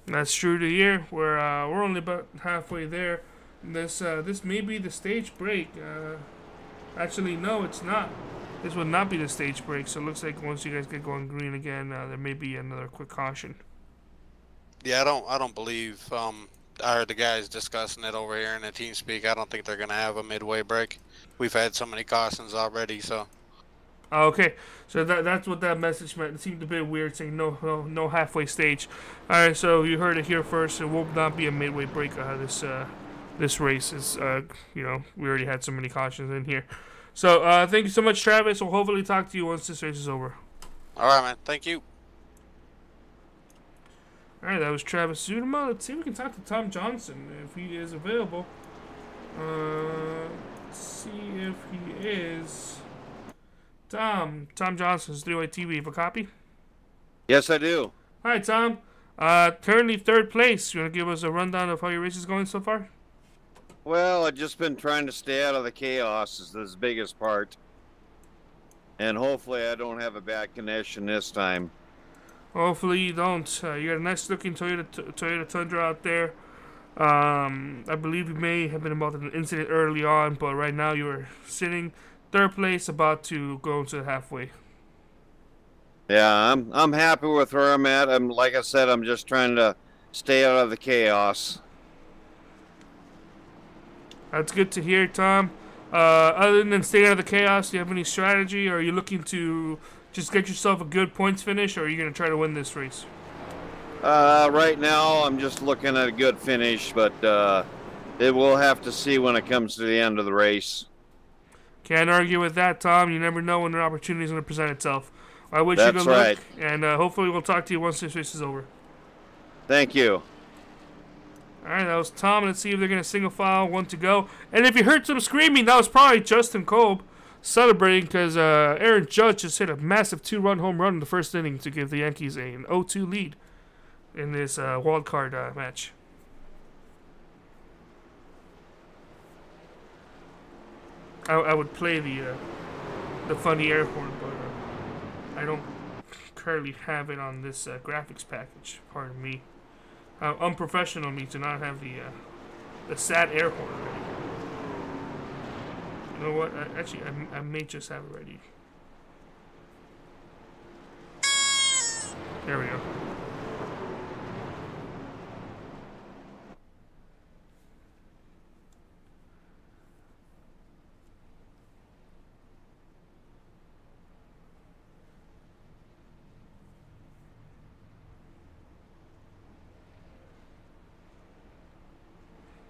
That's true to hear. We're only about halfway there. This may be the stage break. Actually, no, it's not. This will not be the stage break. So it looks like once you guys get going green again, there may be another quick caution. Yeah, I don't believe. I heard the guys discussing it over here in the team speak. I don't think they're gonna have a midway break. We've had so many cautions already, so. Okay, so that's what that message meant. It seemed a bit weird saying no halfway stage. All right, so you heard it here first. It will not be a midway break. This race is you know, we already had so many cautions in here. So thank you so much, Travis. We'll hopefully talk to you once this race is over. All right, man. Thank you. All right, that was Travis Zudema. Let's see if we can talk to Tom Johnson if he is available. Let's see if he is. Tom Johnson's 3-Way TV. Have a copy? Yes, I do. All right, Tom. Currently third place. You want to give us a rundown of how your race is going so far? Well, I've just been trying to stay out of the chaos is the biggest part. And hopefully I don't have a bad connection this time. Hopefully you don't. You got a nice looking Toyota Tundra out there. I believe you may have been involved in an incident early on, but right now you are sitting third place, about to go into the halfway. Yeah, I'm happy with where I'm at. Like I said, I'm just trying to stay out of the chaos. That's good to hear, Tom. Other than staying out of the chaos, do you have any strategy, or are you looking to just get yourself a good points finish, or are you going to try to win this race? Right now, I'm just looking at a good finish, but it will have to see when it comes to the end of the race. Can't argue with that, Tom. You never know when an opportunity is going to present itself. I wish you That's good luck, right. And hopefully we'll talk to you once this race is over. Thank you. All right, that was Tom. Let's see if they're going to single file, one to go. And if you heard some screaming, that was probably Justin Kolb celebrating because Aaron Judge just hit a massive 2-run home run in the first inning to give the Yankees an 0-2 lead in this wild card match. I would play the funny air horn, but I don't currently have it on this graphics package. Pardon me. Unprofessional me to not have the sad air horn ready. You know what? Actually, I may just have it ready. There we go.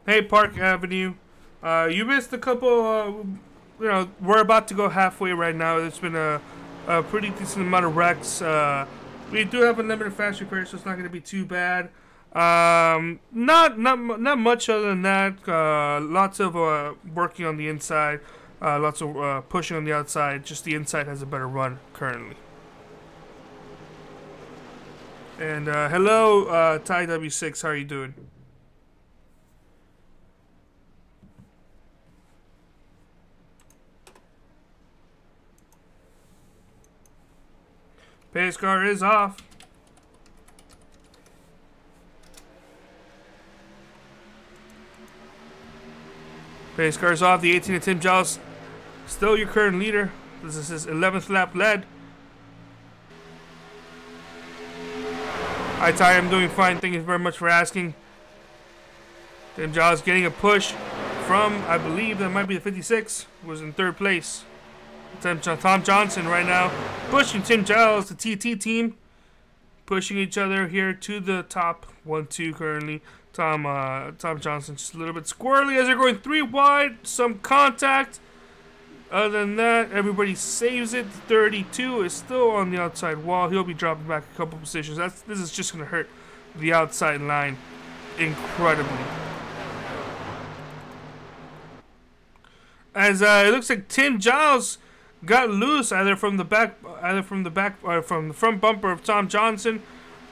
Hey, Park Avenue. You missed a couple, you know, we're about to go halfway right now. It's been a pretty decent amount of wrecks. We do have a limited fast repair, so it's not going to be too bad. Not much other than that. Lots of working on the inside. Lots of pushing on the outside. Just the inside has a better run currently. And hello, Ty W6. How are you doing? Pace car is off. Pace car is off. The 18 of Tim Giles still your current leader. This is his 11th lap led. Hi Ty, I'm doing fine. Thank you very much for asking. Tim Giles getting a push from, I believe that might be the 56. Was in third place. Tom Johnson right now pushing Tim Giles, the TT team, pushing each other here to the top 1-2 currently. Tom Johnson just a little bit squirrely as they're going 3 wide. Some contact. Other than that, everybody saves it. 32 is still on the outside wall. He'll be dropping back a couple positions. This is just going to hurt the outside line incredibly. As it looks like Tim Giles got loose either from the front bumper of Tom Johnson,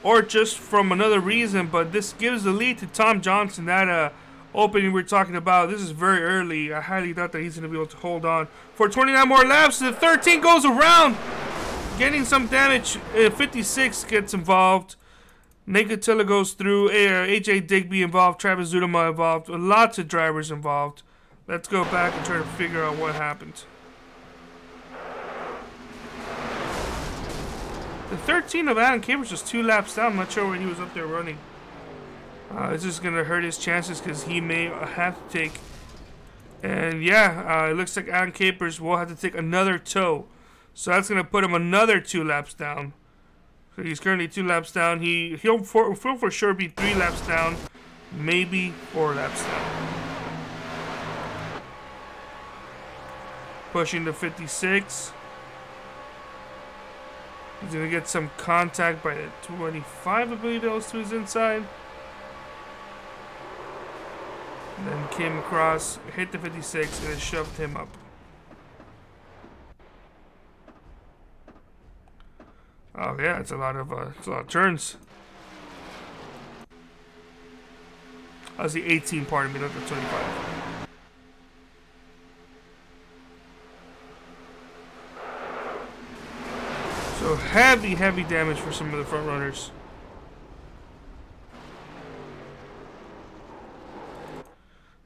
or just from another reason. But this gives the lead to Tom Johnson. That opening we're talking about, this is very early. I highly doubt that he's going to be able to hold on for 29 more laps. The 13 goes around, getting some damage. 56 gets involved. Nicotilla goes through. AJ Digby involved. Travis Zudema involved. Lots of drivers involved. Let's go back and try to figure out what happened. The 13 of Adam Capers was 2 laps down. I'm not sure when he was up there running. It's just going to hurt his chances because he may have to take. And yeah, it looks like Adam Capers will have to take another tow. So that's going to put him another 2 laps down. So he's currently 2 laps down. He'll for sure be 3 laps down. Maybe 4 laps down. Pushing to 56. He's going to get some contact by the 25, I believe that was to his inside. And then came across, hit the 56, and it shoved him up. Oh yeah, it's a lot of turns. That was the 18 part of me, not the 25. So heavy damage for some of the front runners.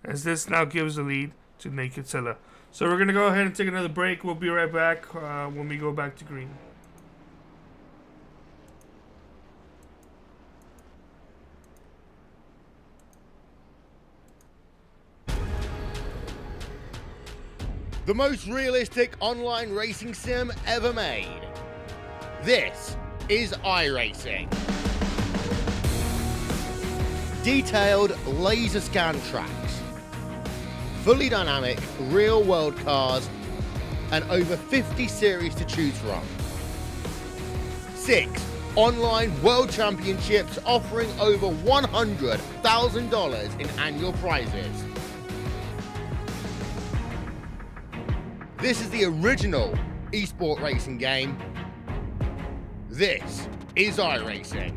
As this now gives the lead to Nicotilla. So we're going to go ahead and take another break. We'll be right back when we go back to green. The most realistic online racing sim ever made. This is iRacing. Detailed laser scan tracks, fully dynamic real world cars, and over 50 series to choose from. 6 online world championships offering over $100,000 in annual prizes. This is the original esport racing game. This is iRacing.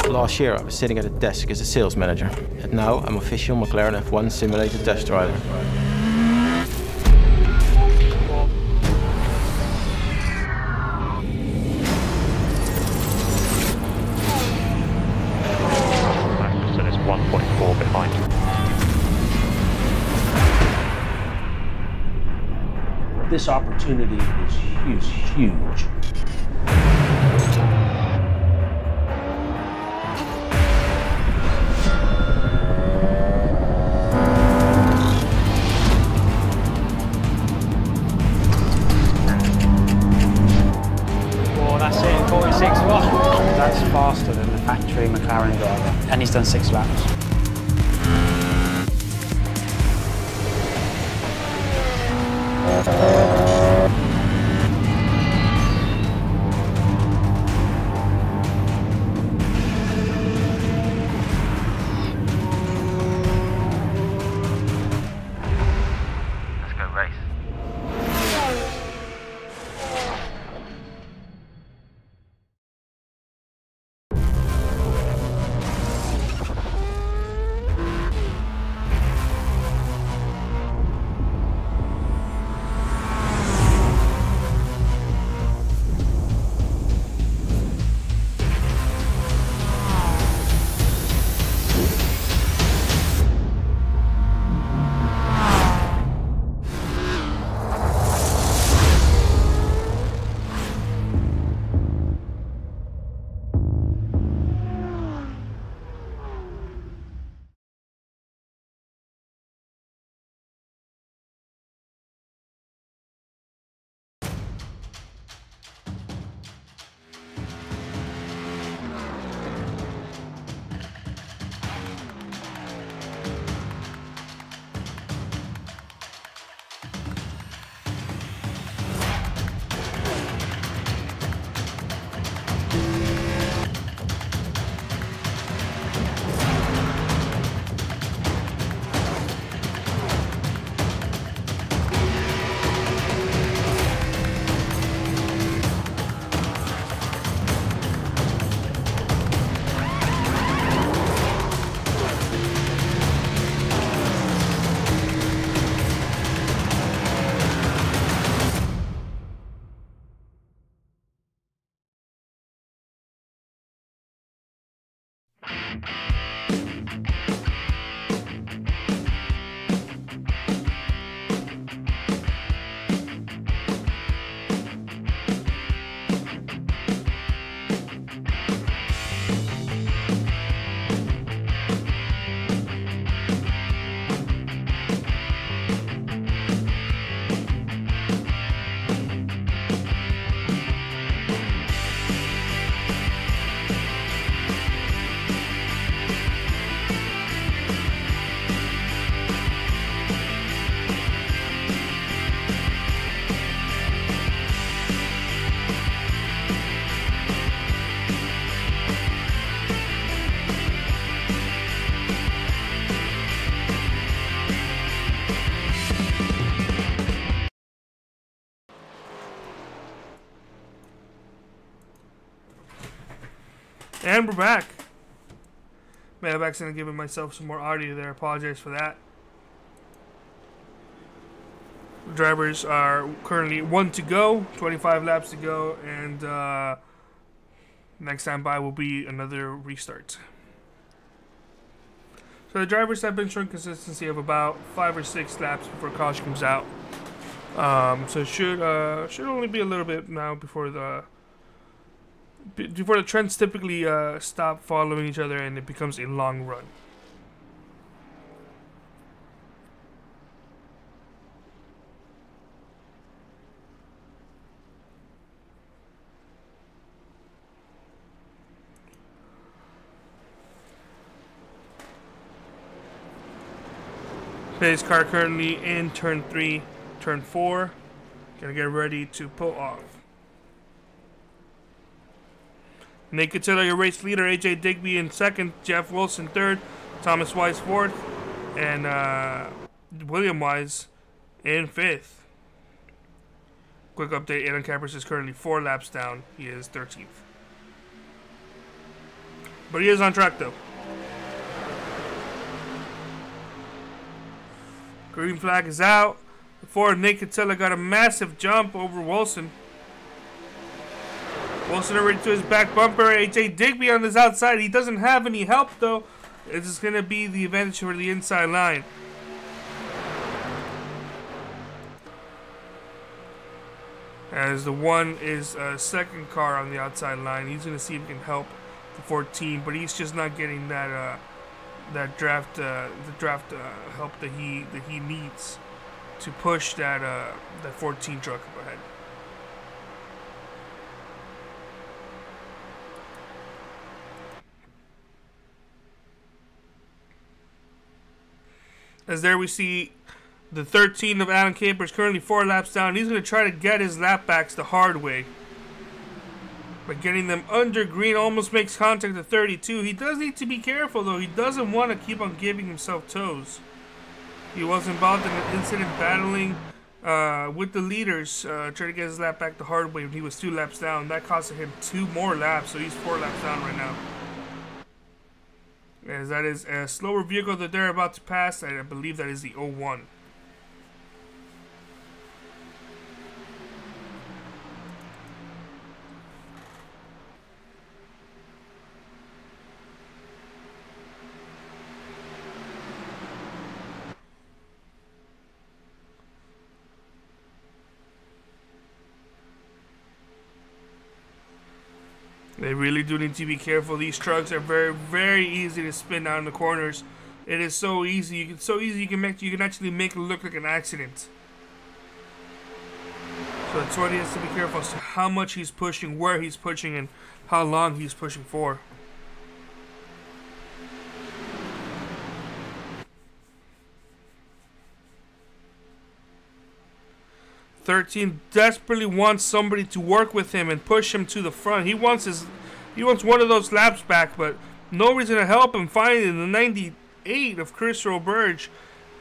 Last year I was sitting at a desk as a sales manager, and now I'm official McLaren F1 simulated test driver. So there's 1.4 behind. This opportunity is huge. That's faster than the factory McLaren driver, and he's done 6 laps. Let's go race. And we're back. May have accidentally given myself some more audio there. Apologize for that. The drivers are currently 1 to go, 25 laps to go, and next time by will be another restart. So the drivers have been showing consistency of about 5 or 6 laps before caution comes out. So it should only be a little bit now before the trends typically stop following each other and it becomes a long run. Pace car currently in turn 3, turn 4. Gonna get ready to pull off. Nate Cotillo, your race leader. AJ Digby in second. Jeff Wilson third. Thomas Wise fourth. And William Wise in fifth. Quick update, Adam Capers is currently 4 laps down. He is 13th. But he is on track though. Green flag is out. Before Nate Cotillo got a massive jump over Wilson. Wilson already to his back bumper. AJ Digby on his outside. He doesn't have any help though. This is going to be the advantage for the inside line. As the 1 is a second car on the outside line. He's going to see if he can help the 14, but he's just not getting that draft help that he needs to push that 14 truck up ahead. As there we see the 13 of Alan Capers currently 4 laps down. He's going to try to get his lap backs the hard way. But getting them under green, almost makes contact at 32. He does need to be careful though. He doesn't want to keep on giving himself toes. He was involved in an incident battling with the leaders, trying to get his lap back the hard way when he was 2 laps down. That costed him 2 more laps, so he's 4 laps down right now. As that is a slower vehicle that they're about to pass. I believe that is the 01. They really do need to be careful. These trucks are very, very easy to spin down the corners. It is so easy. You can actually make it look like an accident. So the 20 has to be careful as to how much he's pushing, where he's pushing, and how long he's pushing for. "13 desperately wants somebody to work with him and push him to the front. He wants one of those laps back, but nobody's gonna help him. Finally, the 98 of Chris Roberge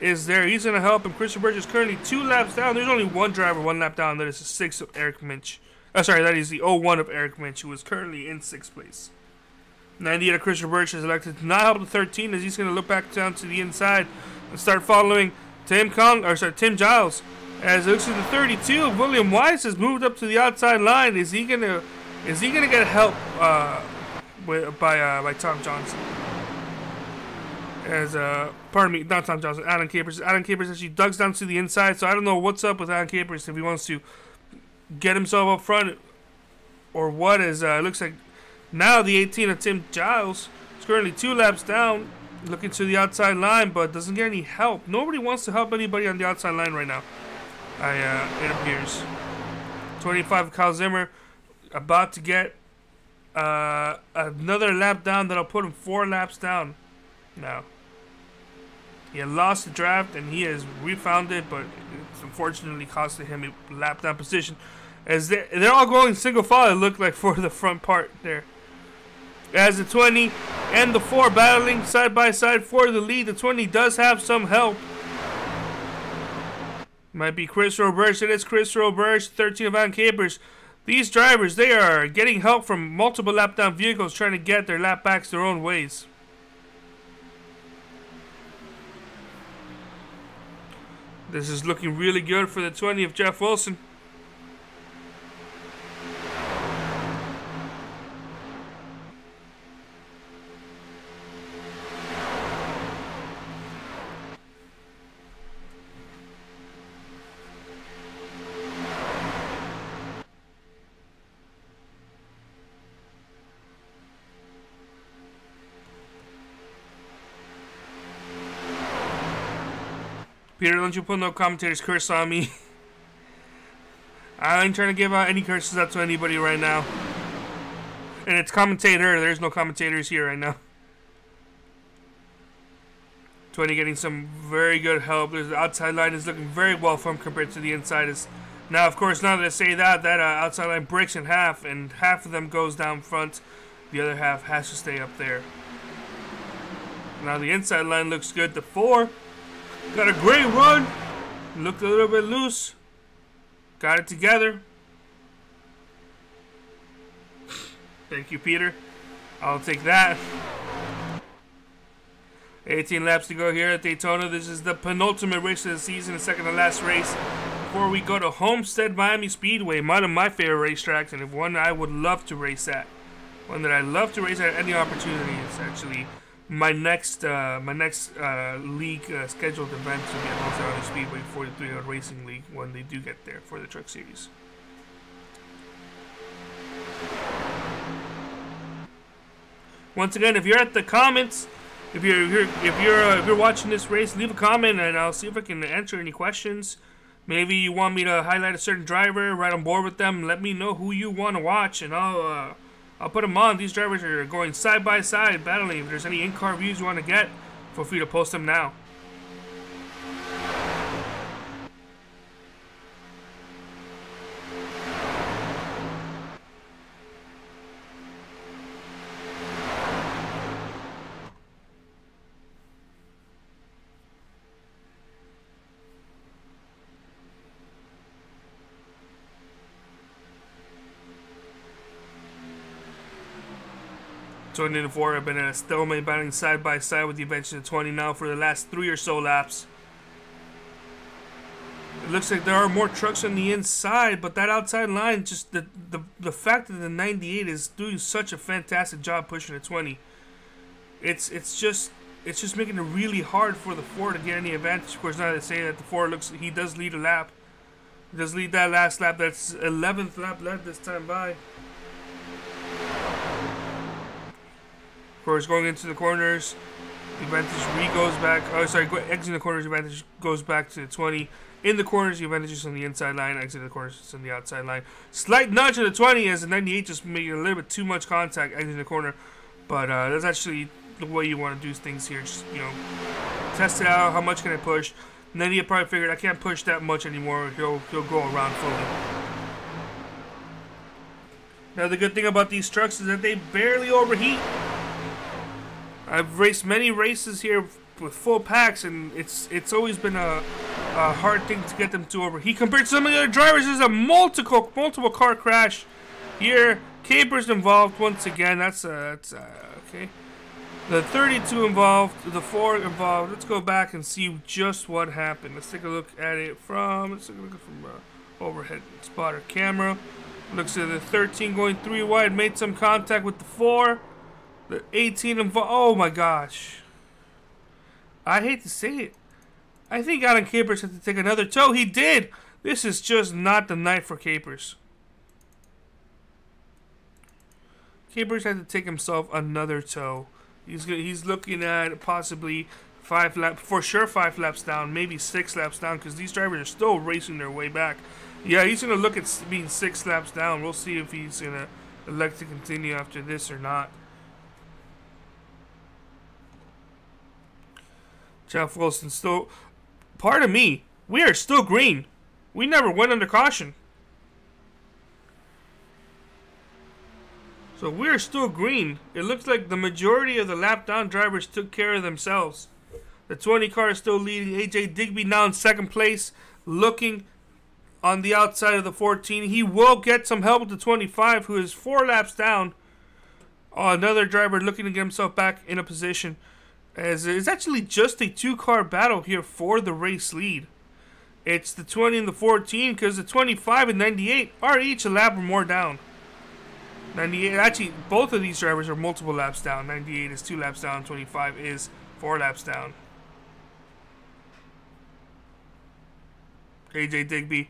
is there. He's gonna help him. Chris Roberge is currently 2 laps down. There's only one driver 1 lap down. That is the 6 of Eric Minch. That is the 01 of Eric Minch, who is currently in 6th place. 98 of Chris Roberge is elected to not help the 13, as he's gonna look back down to the inside and start following Tim Giles. As it looks at the 32 of William Wise has moved up to the outside line. Is he gonna get help by Tom Johnson? Pardon me, not Tom Johnson, Alan Capers. Alan Capers actually ducks down to the inside, so I don't know what's up with Alan Capers, if he wants to get himself up front or what. It looks like now the 18 of Tim Giles is currently 2 laps down, looking to the outside line, but doesn't get any help. Nobody wants to help anybody on the outside line right now. It appears. 25 Kyle Zimmer about to get another lap down that'll put him 4 laps down now. He had lost the draft and he has refound it, but it's unfortunately costing him a lap down position. As they're all going single file, it looked like, for the front part there. As the 20 and the 4 battling side by side for the lead. The 20 does have some help. Might be Chris Roberge. It is Chris Roberge, 13 of Van Capers. These drivers, they are getting help from multiple lap down vehicles trying to get their lap backs their own ways. This is looking really good for the 20 of Jeff Wilson. Peter, don't you put no commentator's curse on me. I ain't trying to give out any curses out to anybody right now. And it's commentator, there's no commentators here right now. 20 getting some very good help. The outside line is looking very well for him compared to the inside. Now, of course, now that I say that, outside line breaks in half, and half of them goes down front. The other half has to stay up there. Now the inside line looks good. The 4 got a great run. Looked a little bit loose. Got it together. Thank you, Peter. I'll take that. 18 laps to go here at Daytona. This is the penultimate race of the season, the second to last race before we go to Homestead Miami Speedway, one of my favorite racetracks, and one I would love to race at. One that I love to race at any opportunity. It's actually my next league scheduled event to be at Homestead Miami Speedway for the 300 Racing League when they do get there for the Truck Series. Once again, if you're at the comments, if you're watching this race, leave a comment and I'll see if I can answer any questions. Maybe you want me to highlight a certain driver, right on board with them. Let me know who you want to watch, and I'll put them on. These drivers are going side by side, battling. If there's any in-car views you want to get, feel free to post them now. And 4 have been at a stalemate, battling side by side with the Adventure 20 now for the last 3 or so laps. It looks like there are more trucks on the inside, but that outside line, just the fact that the 98 is doing such a fantastic job pushing the 20, it's just making it really hard for the 4 to get any advantage. Of course, now they say that the 4 he does lead a lap. He does lead that last lap. That's 11th lap left this time by. Of course, going into the corners, the advantage goes back. Oh, sorry, exiting the corners, the advantage goes back to the 20. In the corners, the advantage is on the inside line. Exiting the corners, it's on the outside line. Slight nudge to the 20 as the 98 just made a little bit too much contact exiting the corner. But that's actually the way you want to do things here. Just, you know, test it out. How much can I push? And then he probably figured I can't push that much anymore. He'll go around fully. Now, the good thing about these trucks is that they barely overheat. I've raced many races here with full packs, and it's always been a hard thing to get them to overheat. Compared to some of the other drivers, there's a multiple car crash here. Capers involved once again. That's okay. The 32 involved, the 4 involved. Let's go back and see just what happened. Let's take a look at it from overhead spotter camera. Looks at the 13 going 3 wide, made some contact with the 4. The 18 involved. Oh my gosh. I hate to say it. I think Alan Capers had to take another tow. He did. This is just not the night for Capers. Capers had to take himself another tow. He's looking at possibly 5 laps, for sure 5 laps down, maybe 6 laps down, because these drivers are still racing their way back. Yeah, he's going to look at being 6 laps down. We'll see if he's going to elect to continue after this or not. Jeff Wilson still, pardon me, we are still green. We never went under caution. So we're still green. It looks like the majority of the lap down drivers took care of themselves. The 20 car is still leading. AJ Digby now in second place, looking on the outside of the 14. He will get some help with the 25, who is 4 laps down. Another driver looking to get himself back in a position, as it's actually just a 2-car battle here for the race lead. It's the 20 and the 14, because the 25 and 98 are each a lap or more down. 98, actually, both of these drivers are multiple laps down. 98 is 2 laps down, 25 is 4 laps down. AJ Digby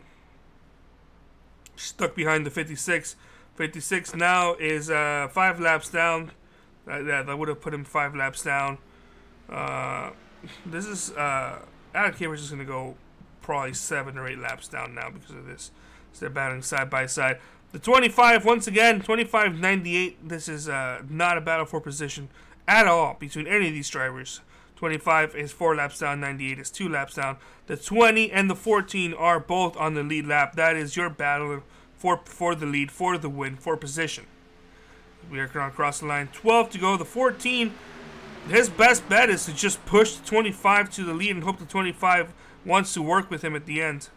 stuck behind the 56. 56 now is 5 laps down. That would have put him 5 laps down. This is Adam Camper's just going to go probably 7 or 8 laps down now because of this. So they're battling side by side. The 25, once again, 25-98. This is not a battle for position at all between any of these drivers. 25 is 4 laps down, 98 is 2 laps down. The 20 and the 14 are both on the lead lap. That is your battle for the lead, for the win, for position. We are going to cross the line. 12 to go. The 14, his best bet is to just push the 25 to the lead and hope the 25 wants to work with him at the end.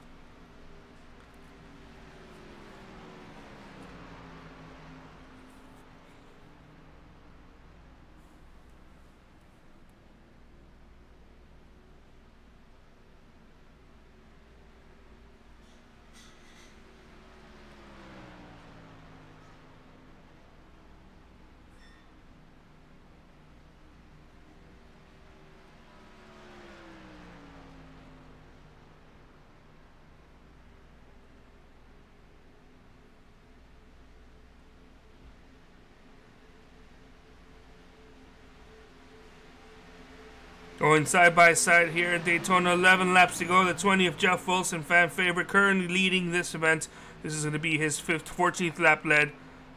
Going side by side here at Daytona, 11 laps to go. The 20 of Jeff Wilson, fan favorite, currently leading this event. This is going to be his 14th lap lead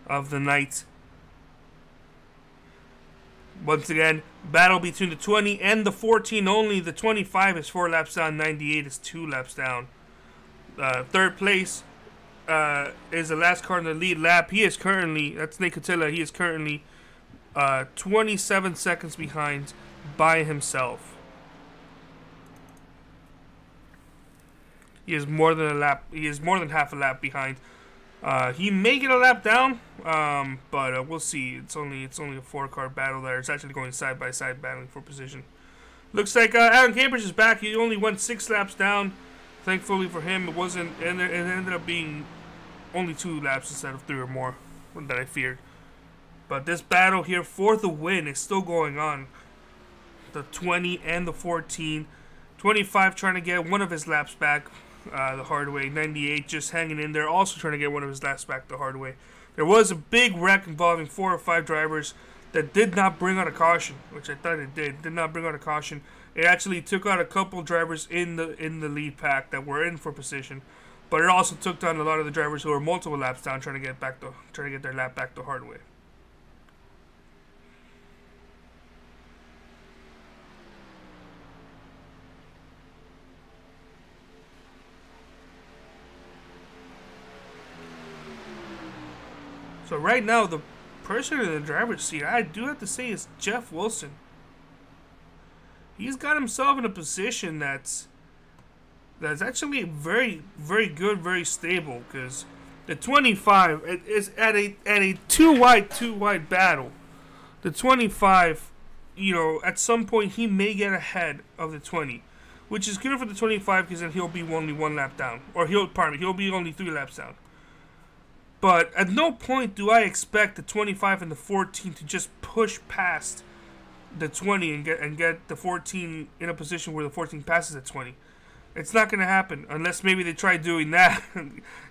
of the night. Once again, battle between the 20 and the 14 only. The 25 is 4 laps down, 98 is 2 laps down. Third place is the last car in the lead lap. He is currently, that's Nick Catilla, he is currently 27 seconds behind by himself. He is more than a lap. He is more than half a lap behind. He may get a lap down, but we'll see. It's only a 4-car battle there. It's actually going side by side, battling for position. Looks like Adam Cambridge is back. He only went 6 laps down. Thankfully for him, it wasn't. It ended up being only 2 laps instead of 3 or more that I feared. But this battle here for the win is still going on. The 20 and the 14. 25 trying to get one of his laps back the hard way. 98 just hanging in there, also trying to get one of his laps back the hard way. There was a big wreck involving 4 or 5 drivers that did not bring out a caution, which I thought it did. Did not bring out a caution. It actually took out a couple drivers in the lead pack that were in for position, but it also took down a lot of the drivers who were multiple laps down, trying to get their lap back the hard way. So right now, the person in the driver's seat, I do have to say, is Jeff Wilson. He's got himself in a position that's actually very, very good, very stable. Because the 25 is at a too wide battle. The 25, you know, at some point he may get ahead of the 20, which is good for the 25 because then he'll be only 1 lap down, or he'll be only 3 laps down. But at no point do I expect the 25 and the 14 to just push past the 20 and get the 14 in a position where the 14 passes the 20. It's not going to happen unless maybe they try doing that,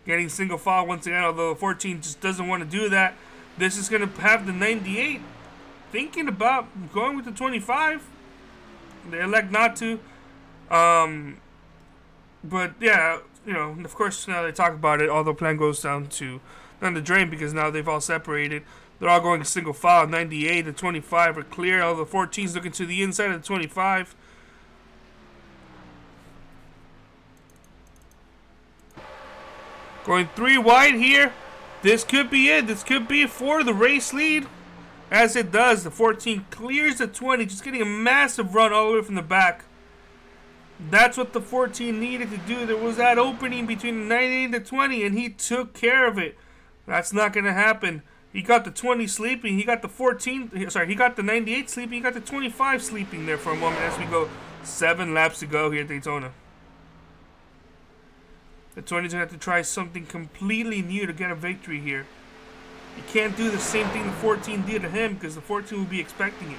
getting single file once again. Although the 14 just doesn't want to do that, this is going to have the 98 thinking about going with the 25. They elect not to. But yeah, you know, of course now they talk about it. All the plan goes down the drain because now they've all separated. They're all going single file. 98 and 25 are clear. All the 14's looking to the inside of the 25. Going 3 wide here. This could be it. This could be for the race lead. As it does, the 14 clears the 20, just getting a massive run all the way from the back. That's what the 14 needed to do. There was that opening between the 98 and the 20, and he took care of it. That's not going to happen. He got the 20 sleeping. He got the 14. Sorry, he got the 98 sleeping. He got the 25 sleeping there for a moment as we go 7 laps to go here at Daytona. The 20's going to have to try something completely new to get a victory here. You can't do the same thing the 14 did to him because the 14 will be expecting it.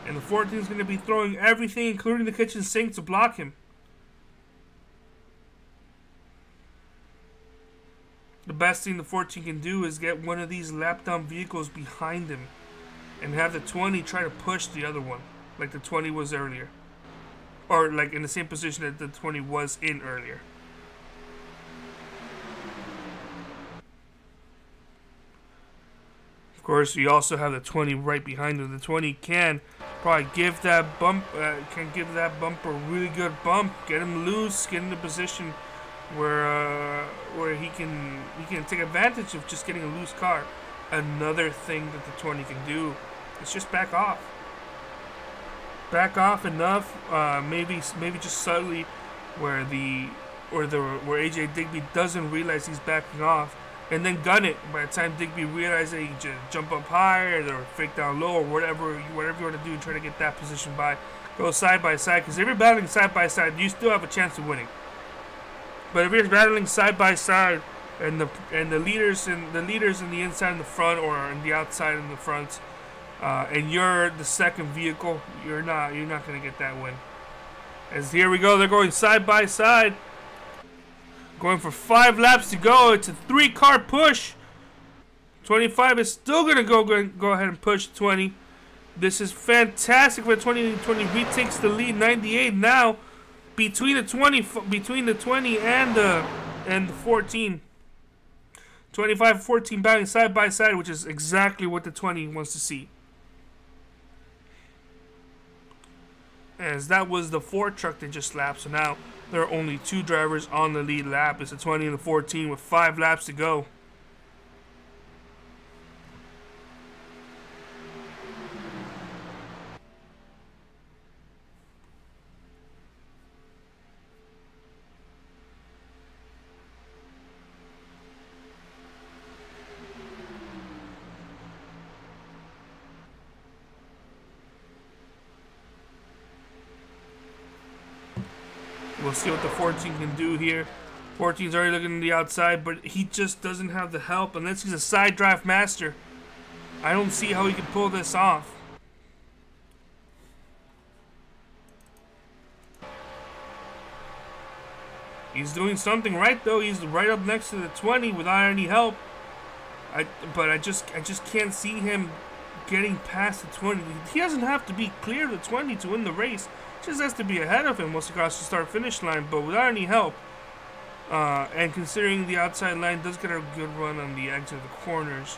And the 14 is going to be throwing everything, including the kitchen sink, to block him. The best thing the 14 can do is get one of these lap-down vehicles behind him and have the 20 try to push the other one, like the 20 was earlier. Or like in the same position that the 20 was in earlier. Of course, you also have the 20 right behind him. The 20 can probably give that bump, a really good bump, get him loose, get in a position where he can take advantage of just getting a loose car. Another thing that the 20 can do is just back off. Back off enough, maybe just subtly, where AJ Digby doesn't realize he's backing off, and then gun it. By the time Digby realizes that he just jump up higher or fake down low or whatever you want to do, and try to get that position by. Go side by side, because if you're battling side by side, you still have a chance of winning. But if you're battling side by side, and the leaders in the inside and the front, or in the outside and the front, and you're the second vehicle, you're not gonna get that win. As here we go, they're going side by side, going for 5 laps to go. It's a 3-car push. 25 is still gonna go ahead and push 20. This is fantastic for 20. 20 retakes the lead. 98 now between the 20 and the 14. 25 and 14 battling side by side, which is exactly what the 20 wants to see. As that was the 4 truck that just lapped, so now there are only 2 drivers on the lead lap. It's the 20 and the 14 with 5 laps to go. We'll see what the 14 can do here. 14's already looking on the outside, but he just doesn't have the help unless he's a side draft master. I don't see how he can pull this off. He's doing something right though. He's right up next to the 20 without any help. But I just can't see him getting past the 20. He doesn't have to be clear of the 20 to win the race. Just has to be ahead of him once he crosses the start-finish line, but without any help. And considering the outside line does get a good run on the exit of the corners,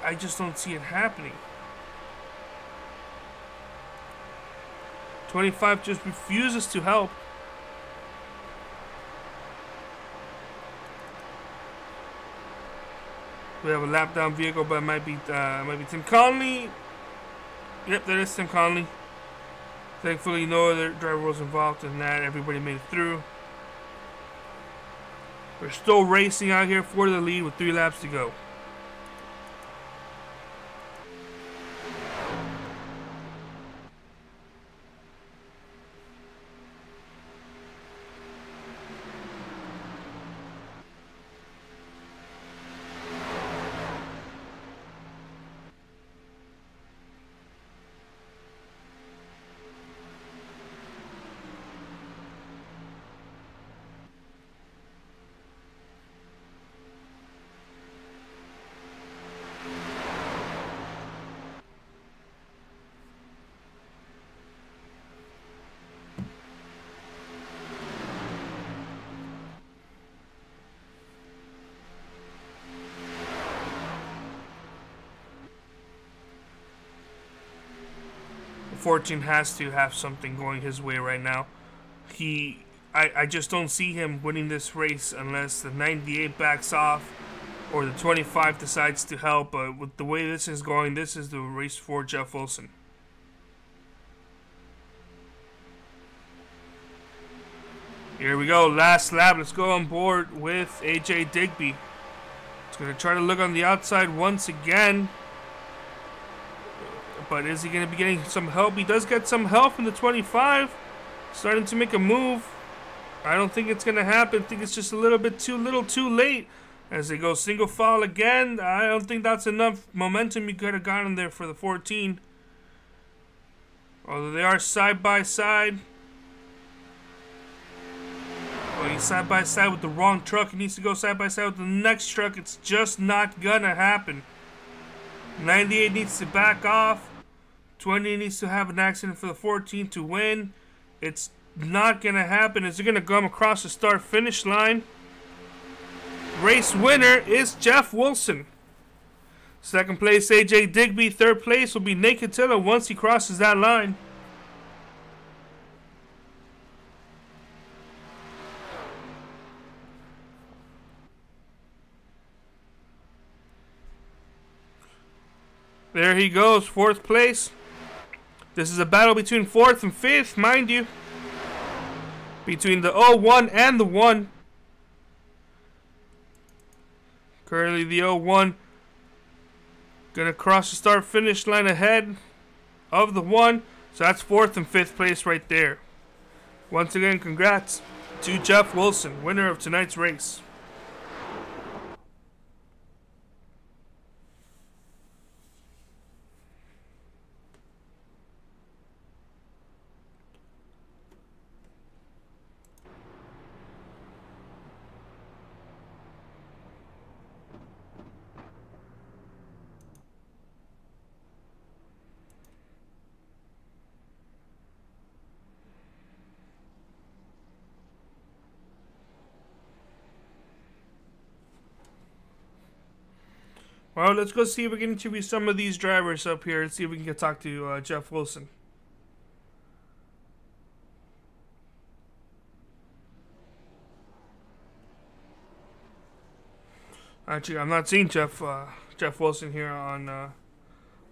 I just don't see it happening. 25 just refuses to help. We have a lap down vehicle, but it might be Tim Conley. Yep, that is Tim Conley. Thankfully, no other driver was involved in that. Everybody made it through. We're still racing out here for the lead with 3 laps to go. Fortune has to have something going his way right now. I just don't see him winning this race unless the 98 backs off or the 25 decides to help. But with the way this is going, this is the race for Jeff Wilson. Here we go, last lap. Let's go on board with AJ Digby. He's going to try to look on the outside once again. But is he going to be getting some help? He does get some help in the 25. Starting to make a move. I don't think it's going to happen. I think it's just a little bit too late. As they go single file again. I don't think that's enough momentum. You could have gotten there for the 14. Although they are side by side. Oh, he's side by side with the wrong truck. He needs to go side by side with the next truck. It's just not gonna happen. 98 needs to back off. 20 needs to have an accident for the 14 to win. It's not gonna happen. Is it gonna come across the start finish line? Race winner is Jeff Wilson. Second place AJ Digby. Third place will be Nate Cotillo once he crosses that line. There he goes, fourth place. This is a battle between fourth and fifth, mind you. Between the 01 and the 1. Currently the 01 gonna cross the start finish line ahead of the 1. So that's fourth and fifth place right there. Once again, congrats to Jeff Wilson, winner of tonight's race. Well, let's go see if we can interview some of these drivers up here and see if we can talk to Jeff Wilson. Actually, I'm not seeing Jeff Wilson here on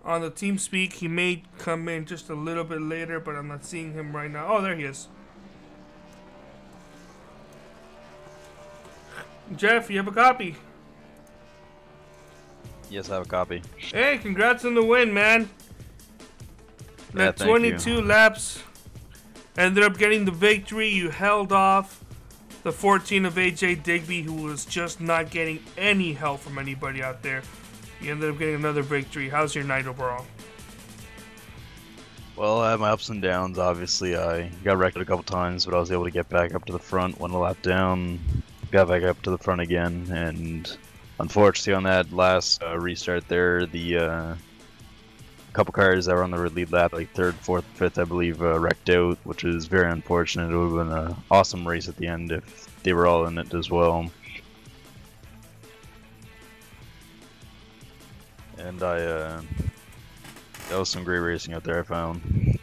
the team speak. He may come in just a little bit later, but I'm not seeing him right now. Oh, there he is. Jeff, you have a copy? Yes, I have a copy. Hey, congrats on the win, man. Yeah, that 22 laps ended up getting the victory. You held off the 14 of AJ Digby, who was just not getting any help from anybody out there. You ended up getting another victory. How's your night overall? Well, I had my ups and downs. Obviously, I got wrecked a couple times, but I was able to get back up to the front, went a lap down, got back up to the front again, and unfortunately on that last restart there, the couple cars that were on the lead lap, like third, fourth, fifth, I believe, wrecked out, which is very unfortunate. It would have been an awesome race at the end if they were all in it as well. And that was some great racing out there, I found.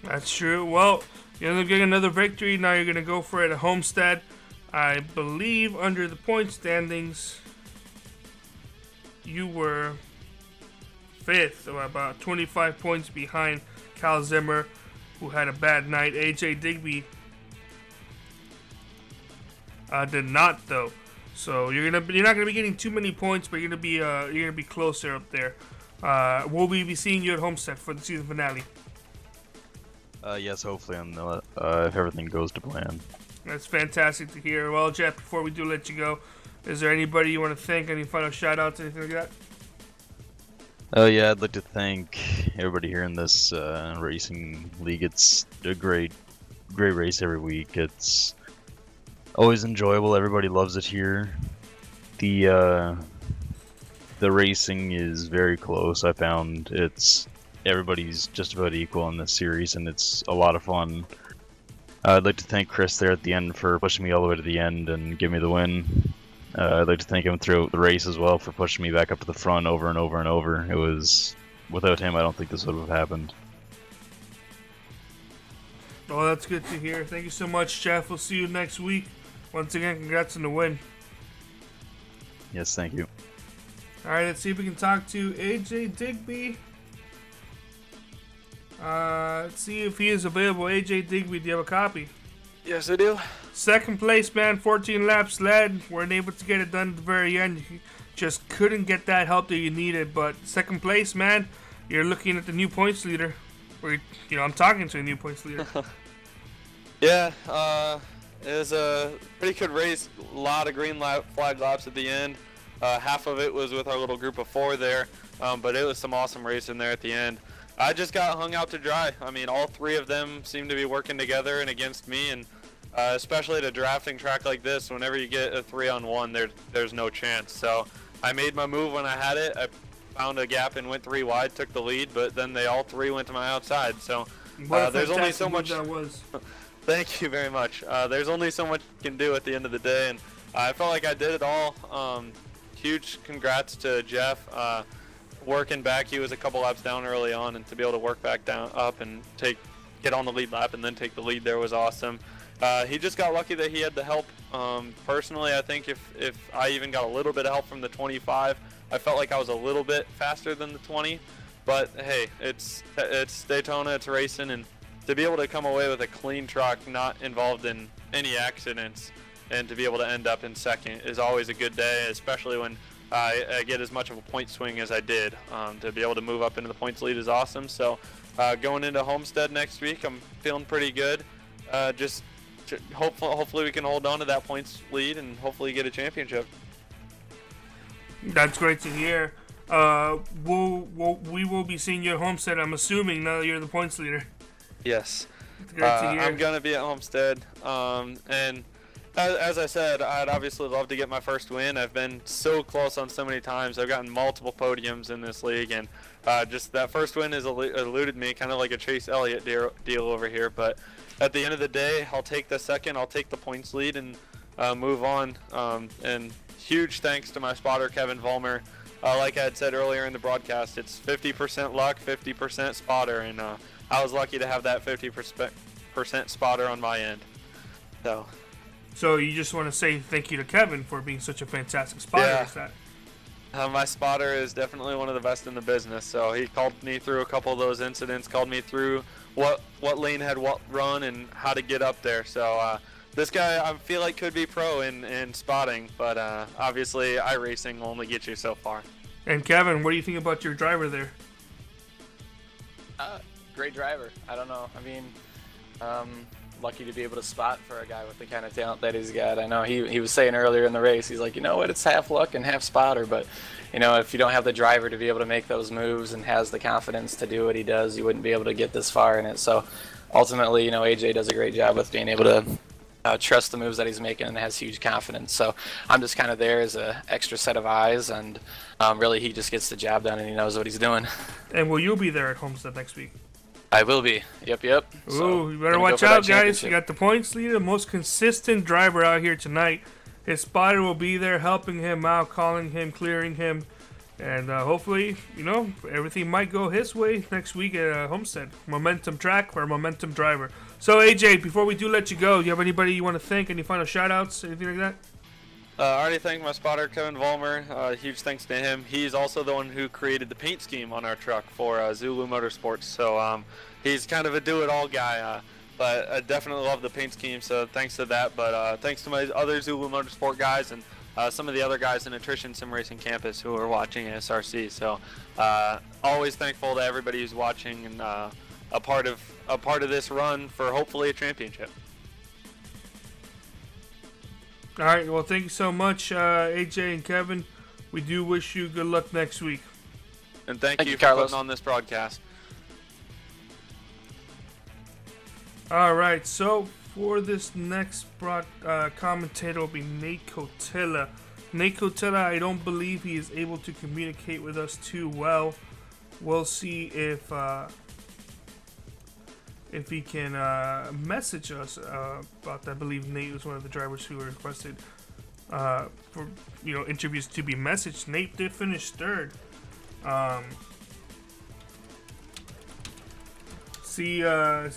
That's true. Well, you ended up getting another victory. Now you're going to go for it at Homestead. I believe under the point standings, you were fifth, or about 25 points behind Cal Zimmer, who had a bad night. AJ Digby did not, though. So you're not gonna be getting too many points, but you're gonna be closer up there. Will we be seeing you at Homestead for the season finale? Yes, hopefully, if everything goes to plan. That's fantastic to hear. Well, Jeff, before we do let you go, is there anybody you want to thank? Any final shout-outs, anything like that? Oh yeah, I'd like to thank everybody here in this racing league. It's a great race every week. It's always enjoyable. Everybody loves it here. The racing is very close. I found everybody's just about equal in this series, and it's a lot of fun. I'd like to thank Chris there at the end for pushing me all the way to the end and giving me the win. I'd like to thank him throughout the race as well for pushing me back up to the front over and over and over. Without him, I don't think this would have happened. Well, that's good to hear. Thank you so much, Jeff. We'll see you next week. Once again, congrats on the win. Yes, thank you. Alright, let's see if we can talk to AJ Digby. Let's see if he is available. AJ Digby, do you have a copy? Yes, I do. Second place, man. 14 laps led. Weren't able to get it done at the very end. You just couldn't get that help that you needed. But second place, man. You're looking at the new points leader. Or, I'm talking to a new points leader. Yeah, it was a pretty good race. A lot of green flag laps at the end. Half of it was with our little group of 4 there. But it was some awesome racing there at the end. I just got hung out to dry. I mean, all 3 of them seemed to be working together and against me, and especially at a drafting track like this, whenever you get a 3-on-1, there's no chance. So I made my move when I had it. I found a gap and went 3 wide, took the lead, but then they all 3 went to my outside. So there's only so much. That was. Thank you very much. There's only so much you can do at the end of the day, and I felt like I did it all. Huge congrats to Jeff. Working back, he was a couple laps down early on, and to be able to work back down up and get on the lead lap and then take the lead there was awesome. He just got lucky that he had the help. Personally, I think if I even got a little bit of help from the 25, I felt like I was a little bit faster than the 20. But hey, it's Daytona, it's racing, and to be able to come away with a clean truck, not involved in any accidents, and to be able to end up in second is always a good day, especially when I get as much of a point swing as I did. To be able to move up into the points lead is awesome. So going into Homestead next week, I'm feeling pretty good. Hopefully we can hold on to that points lead and hopefully get a championship. That's great to hear. We will be seeing you at Homestead, I'm assuming, now that you're the points leader. Yes. That's great to hear. I'm going to be at Homestead. And as I said, I'd obviously love to get my first win. I've been so close on so many times. I've gotten multiple podiums in this league, and just that first win has eluded me, kind of like a Chase Elliott deal over here. But at the end of the day, I'll take the second, I'll take the points lead, and move on. And huge thanks to my spotter, Kevin Vollmer. Like I had said earlier in the broadcast, it's 50% luck, 50% spotter, and I was lucky to have that 50% spotter on my end. So you just want to say thank you to Kevin for being such a fantastic spotter. Yeah. Is that? My spotter is definitely one of the best in the business. So he called me through a couple of those incidents, called me through what lane had what run and how to get up there. So this guy, I feel like, could be pro in spotting, but obviously iRacing will only get you so far. And Kevin, what do you think about your driver there? Great driver. I don't know. I mean, lucky to be able to spot for a guy with the kind of talent that he's got. I know he was saying earlier in the race, he's like, you know what, it's half luck and half spotter, but if you don't have the driver to be able to make those moves and has the confidence to do what he does, you wouldn't be able to get this far in it. So ultimately, AJ does a great job with being able to trust the moves that he's making and has huge confidence. So I'm just kind of there as an extra set of eyes, and really he just gets the job done and he knows what he's doing. And will you be there at Homestead next week? I will be. Yep. Ooh, So, you better watch out, guys. You got the points leader, the most consistent driver out here tonight. His spotter will be there helping him out, calling him, clearing him. And hopefully, everything might go his way next week at Homestead. Momentum track for a momentum driver. So, AJ, before we do let you go, do you have anybody you want to thank? Any final shout-outs? Anything like that? I already thanked my spotter, Kevin Vollmer. Huge thanks to him. He's also the one who created the paint scheme on our truck for Zulu Motorsports. So he's kind of a do-it-all guy. But I definitely love the paint scheme, so thanks to that. But thanks to my other Zulu Motorsport guys and some of the other guys in Attrition Sim Racing Campus who are watching SRC. So always thankful to everybody who's watching and a part of this run for hopefully a championship. All right, well, thank you so much, AJ and Kevin. We do wish you good luck next week. And thank you for Carlos. putting on this broadcast. All right, so for this next commentator will be Nate Cotilla. Nate Cotilla, I don't believe he is able to communicate with us too well. We'll see if he can message us about that. I believe Nate was one of the drivers who requested for interviews to be messaged. Nate did finish third. See how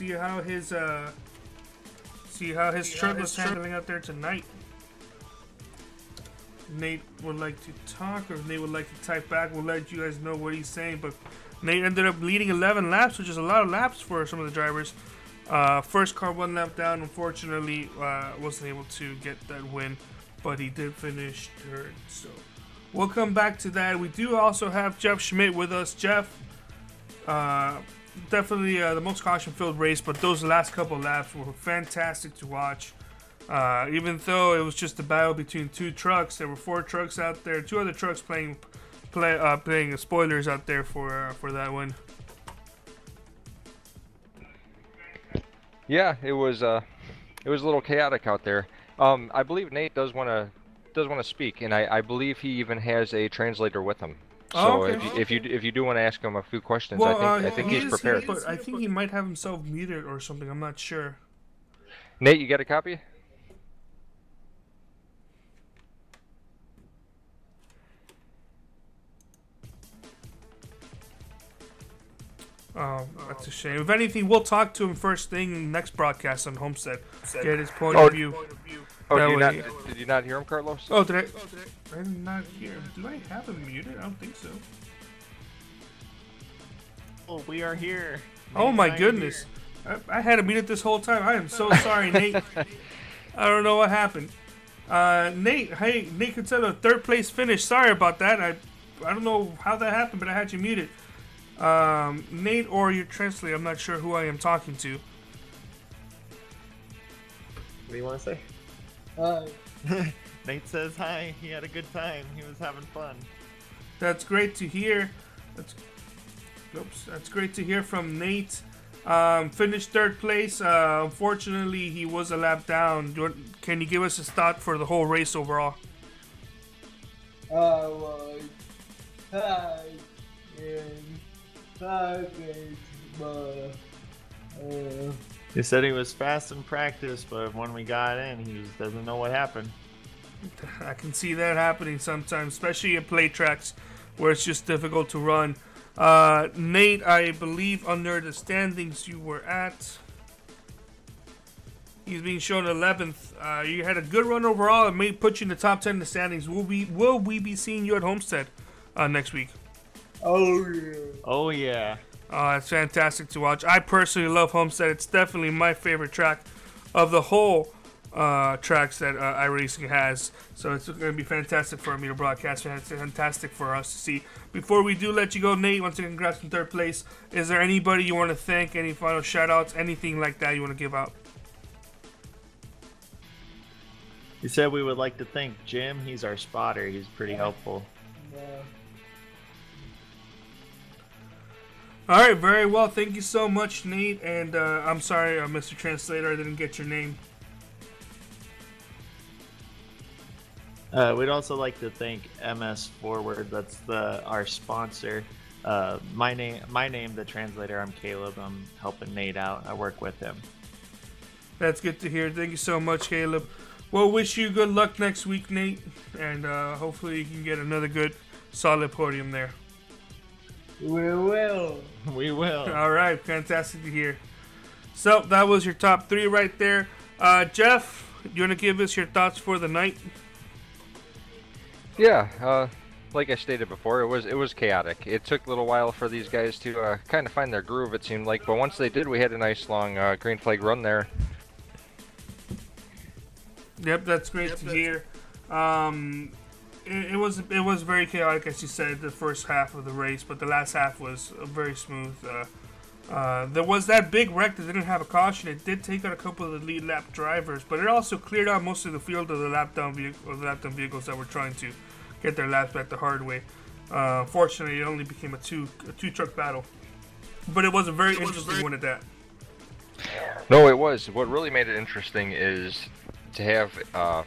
his truck was handling out there tonight. Nate would like to talk, or if Nate would like to type back, we'll let you guys know what he's saying. But Nate ended up leading 11 laps, which is a lot of laps for some of the drivers. First car 1 lap down, unfortunately, wasn't able to get that win, but he did finish third. So we'll come back to that. We do also have Jeff Schmidt with us. Jeff, definitely the most caution-filled race, but those last couple laps were fantastic to watch. Even though it was just a battle between 2 trucks, there were 4 trucks out there, 2 other trucks playing spoilers out there for that win. Yeah, it was a little chaotic out there. I believe Nate does want to speak, and I believe he even has a translator with him. So if you do want to ask him a few questions, well, I think he's prepared. Here, but I think he might have himself muted or something. I'm not sure. Nate, you got a copy? Oh, that's a shame. If anything, we'll talk to him first thing next broadcast on Homestead. Get his point of view. Oh, did you not hear him, Carlos? Oh, did I? I did not hear him. Do I have him muted? I don't think so. Oh, we are here. Oh my goodness. I had him muted this whole time. I am so sorry, Nate. I don't know what happened. Nate, hey, Nate Costello, 3rd place finish. Sorry about that. I don't know how that happened, but I had you muted. Nate or your translator, I'm not sure who I am talking to. What do you want to say? Nate says hi. He had a good time. He was having fun. That's great to hear. That's great to hear from Nate. Finished 3rd place. Unfortunately, he was a lap down. Can you give us his thought for the whole race overall? He said he was fast in practice, but when we got in, he just doesn't know what happened. I can see that happening sometimes, especially at play tracks where it's just difficult to run. Nate, I believe under the standings you were at, he's being shown 11th. You had a good run overall and may put you in the top 10 in the standings. Will we be seeing you at Homestead next week? Oh yeah. Oh yeah. It's fantastic to watch. I personally love Homestead. It's definitely my favorite track of the whole tracks that iRacing has. So it's going to be fantastic for me to broadcast. It's fantastic for us to see. Before we do let you go, Nate, once again, congrats on 3rd place. Is there anybody you want to thank? Any final shout-outs? Anything like that you want to give out? He said we would like to thank Jim. He's our spotter. He's pretty helpful. Yeah. All right, very well. Thank you so much, Nate. And I'm sorry, Mr. Translator, I didn't get your name. We'd also like to thank MS Forward. That's our sponsor. My name, the translator. I'm Caleb. I'm helping Nate out. I work with him. That's good to hear. Thank you so much, Caleb. Well, wish you good luck next week, Nate, and hopefully you can get another good, solid podium there. We will. We will. All right, fantastic to hear. So that was your top 3 right there. Jeff, you want to give us your thoughts for the night? Yeah, like I stated before, it was chaotic. It took a little while for these guys to kind of find their groove, it seemed like, but once they did, we had a nice long green flag run there. Yep, that's great to hear. It was very chaotic, as you said, the first half of the race, but the last half was very smooth. There was that big wreck that didn't have a caution. It did take out a couple of the lead lap drivers, but it also cleared out most of the field of the lap down vehicles that were trying to get their laps back the hard way. Fortunately, it only became a two truck battle, but it was a very interesting one at that. No, it was. What really made it interesting is to have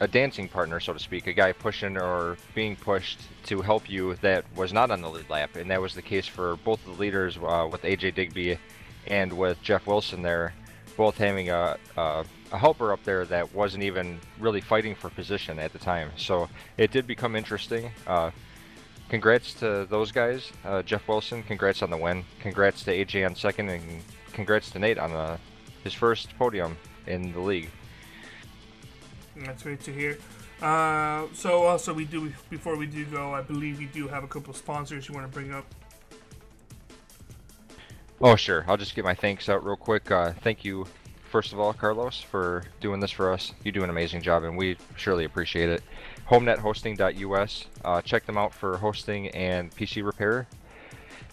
a dancing partner, so to speak, a guy pushing or being pushed to help you that was not on the lead lap, and that was the case for both of the leaders with AJ Digby and with Jeff Wilson there, both having a helper up there that wasn't even really fighting for position at the time. So it did become interesting. Congrats to those guys. Jeff Wilson, congrats on the win. Congrats to AJ on 2nd, and congrats to Nate on his first podium in the league. That's great to hear. So also before we do go, I believe we do have a couple of sponsors you want to bring up. Oh, sure. I'll just get my thanks out real quick. Thank you, first of all, Carlos, for doing this for us. You do an amazing job, and we surely appreciate it. HomeNetHosting.us. Check them out for hosting and PC repair.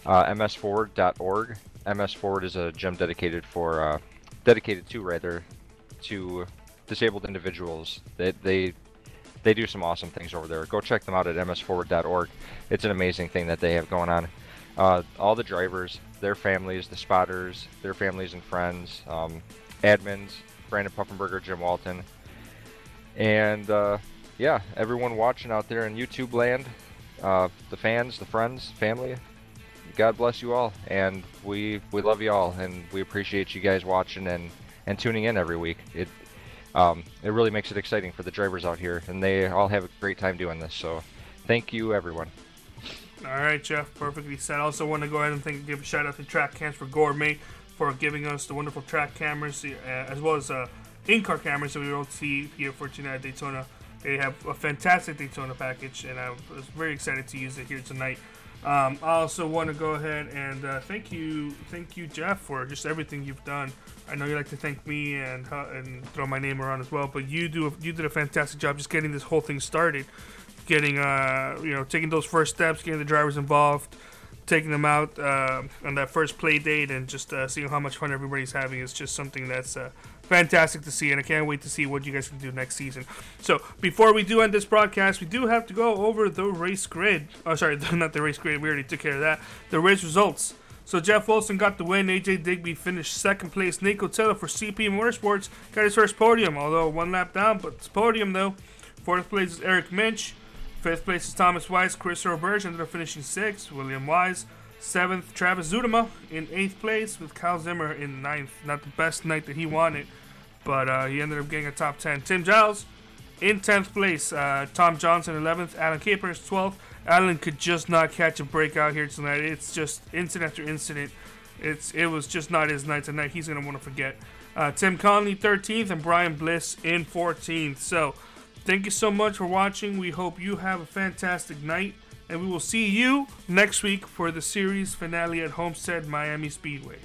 MSforward.org. MS Forward is a gym dedicated to disabled individuals. They do some awesome things over there. Go check them out at msforward.org. It's an amazing thing that they have going on. All the drivers, their families, the spotters, their families and friends, admins, Brandon Puffenberger, Jim Walton, and yeah, everyone watching out there in YouTube land, the fans, the friends, family. God bless you all, and we love you all, and we appreciate you guys watching and tuning in every week. It really makes it exciting for the drivers out here, and they all have a great time doing this. So, thank you, everyone. All right, Jeff, perfectly said. I also want to go ahead and give a shout out to Track Cams for Gourmet for giving us the wonderful track cameras, as well as in-car cameras that we will see here for tonight at Daytona. They have a fantastic Daytona package, and I was very excited to use it here tonight. I also want to go ahead and thank you, Jeff, for just everything you've done. I know you like to thank me and throw my name around as well, but you did a fantastic job just getting this whole thing started, getting taking those first steps, getting the drivers involved, taking them out on that first play date, and just seeing how much fun everybody's having. Is just something that's fantastic to see, and I can't wait to see what you guys can do next season. So before we do end this broadcast, we do have to go over the race grid. Oh, sorry, not the race grid. We already took care of that. The race results. So Jeff Wilson got the win. AJ Digby finished second place. Nate Cotillo for CP Motorsports got his first podium, although one lap down, but it's podium though. Fourth place is Eric Minch. Fifth place is Thomas Weiss. Chris Roberge ended up finishing sixth. William Wise. Seventh, Travis Zudema in eighth place, with Kyle Zimmer in ninth. Not the best night that he wanted, but he ended up getting a top 10. Tim Giles in 10th place. Tom Johnson 11th. Alan Capers 12th. Alan could just not catch a break out here tonight. It's just incident after incident. It was just not his night tonight. He's going to want to forget. Tim Conley 13th, and Brian Bliss in 14th. So thank you so much for watching. We hope you have a fantastic night, and we will see you next week for the series finale at Homestead Miami Speedway.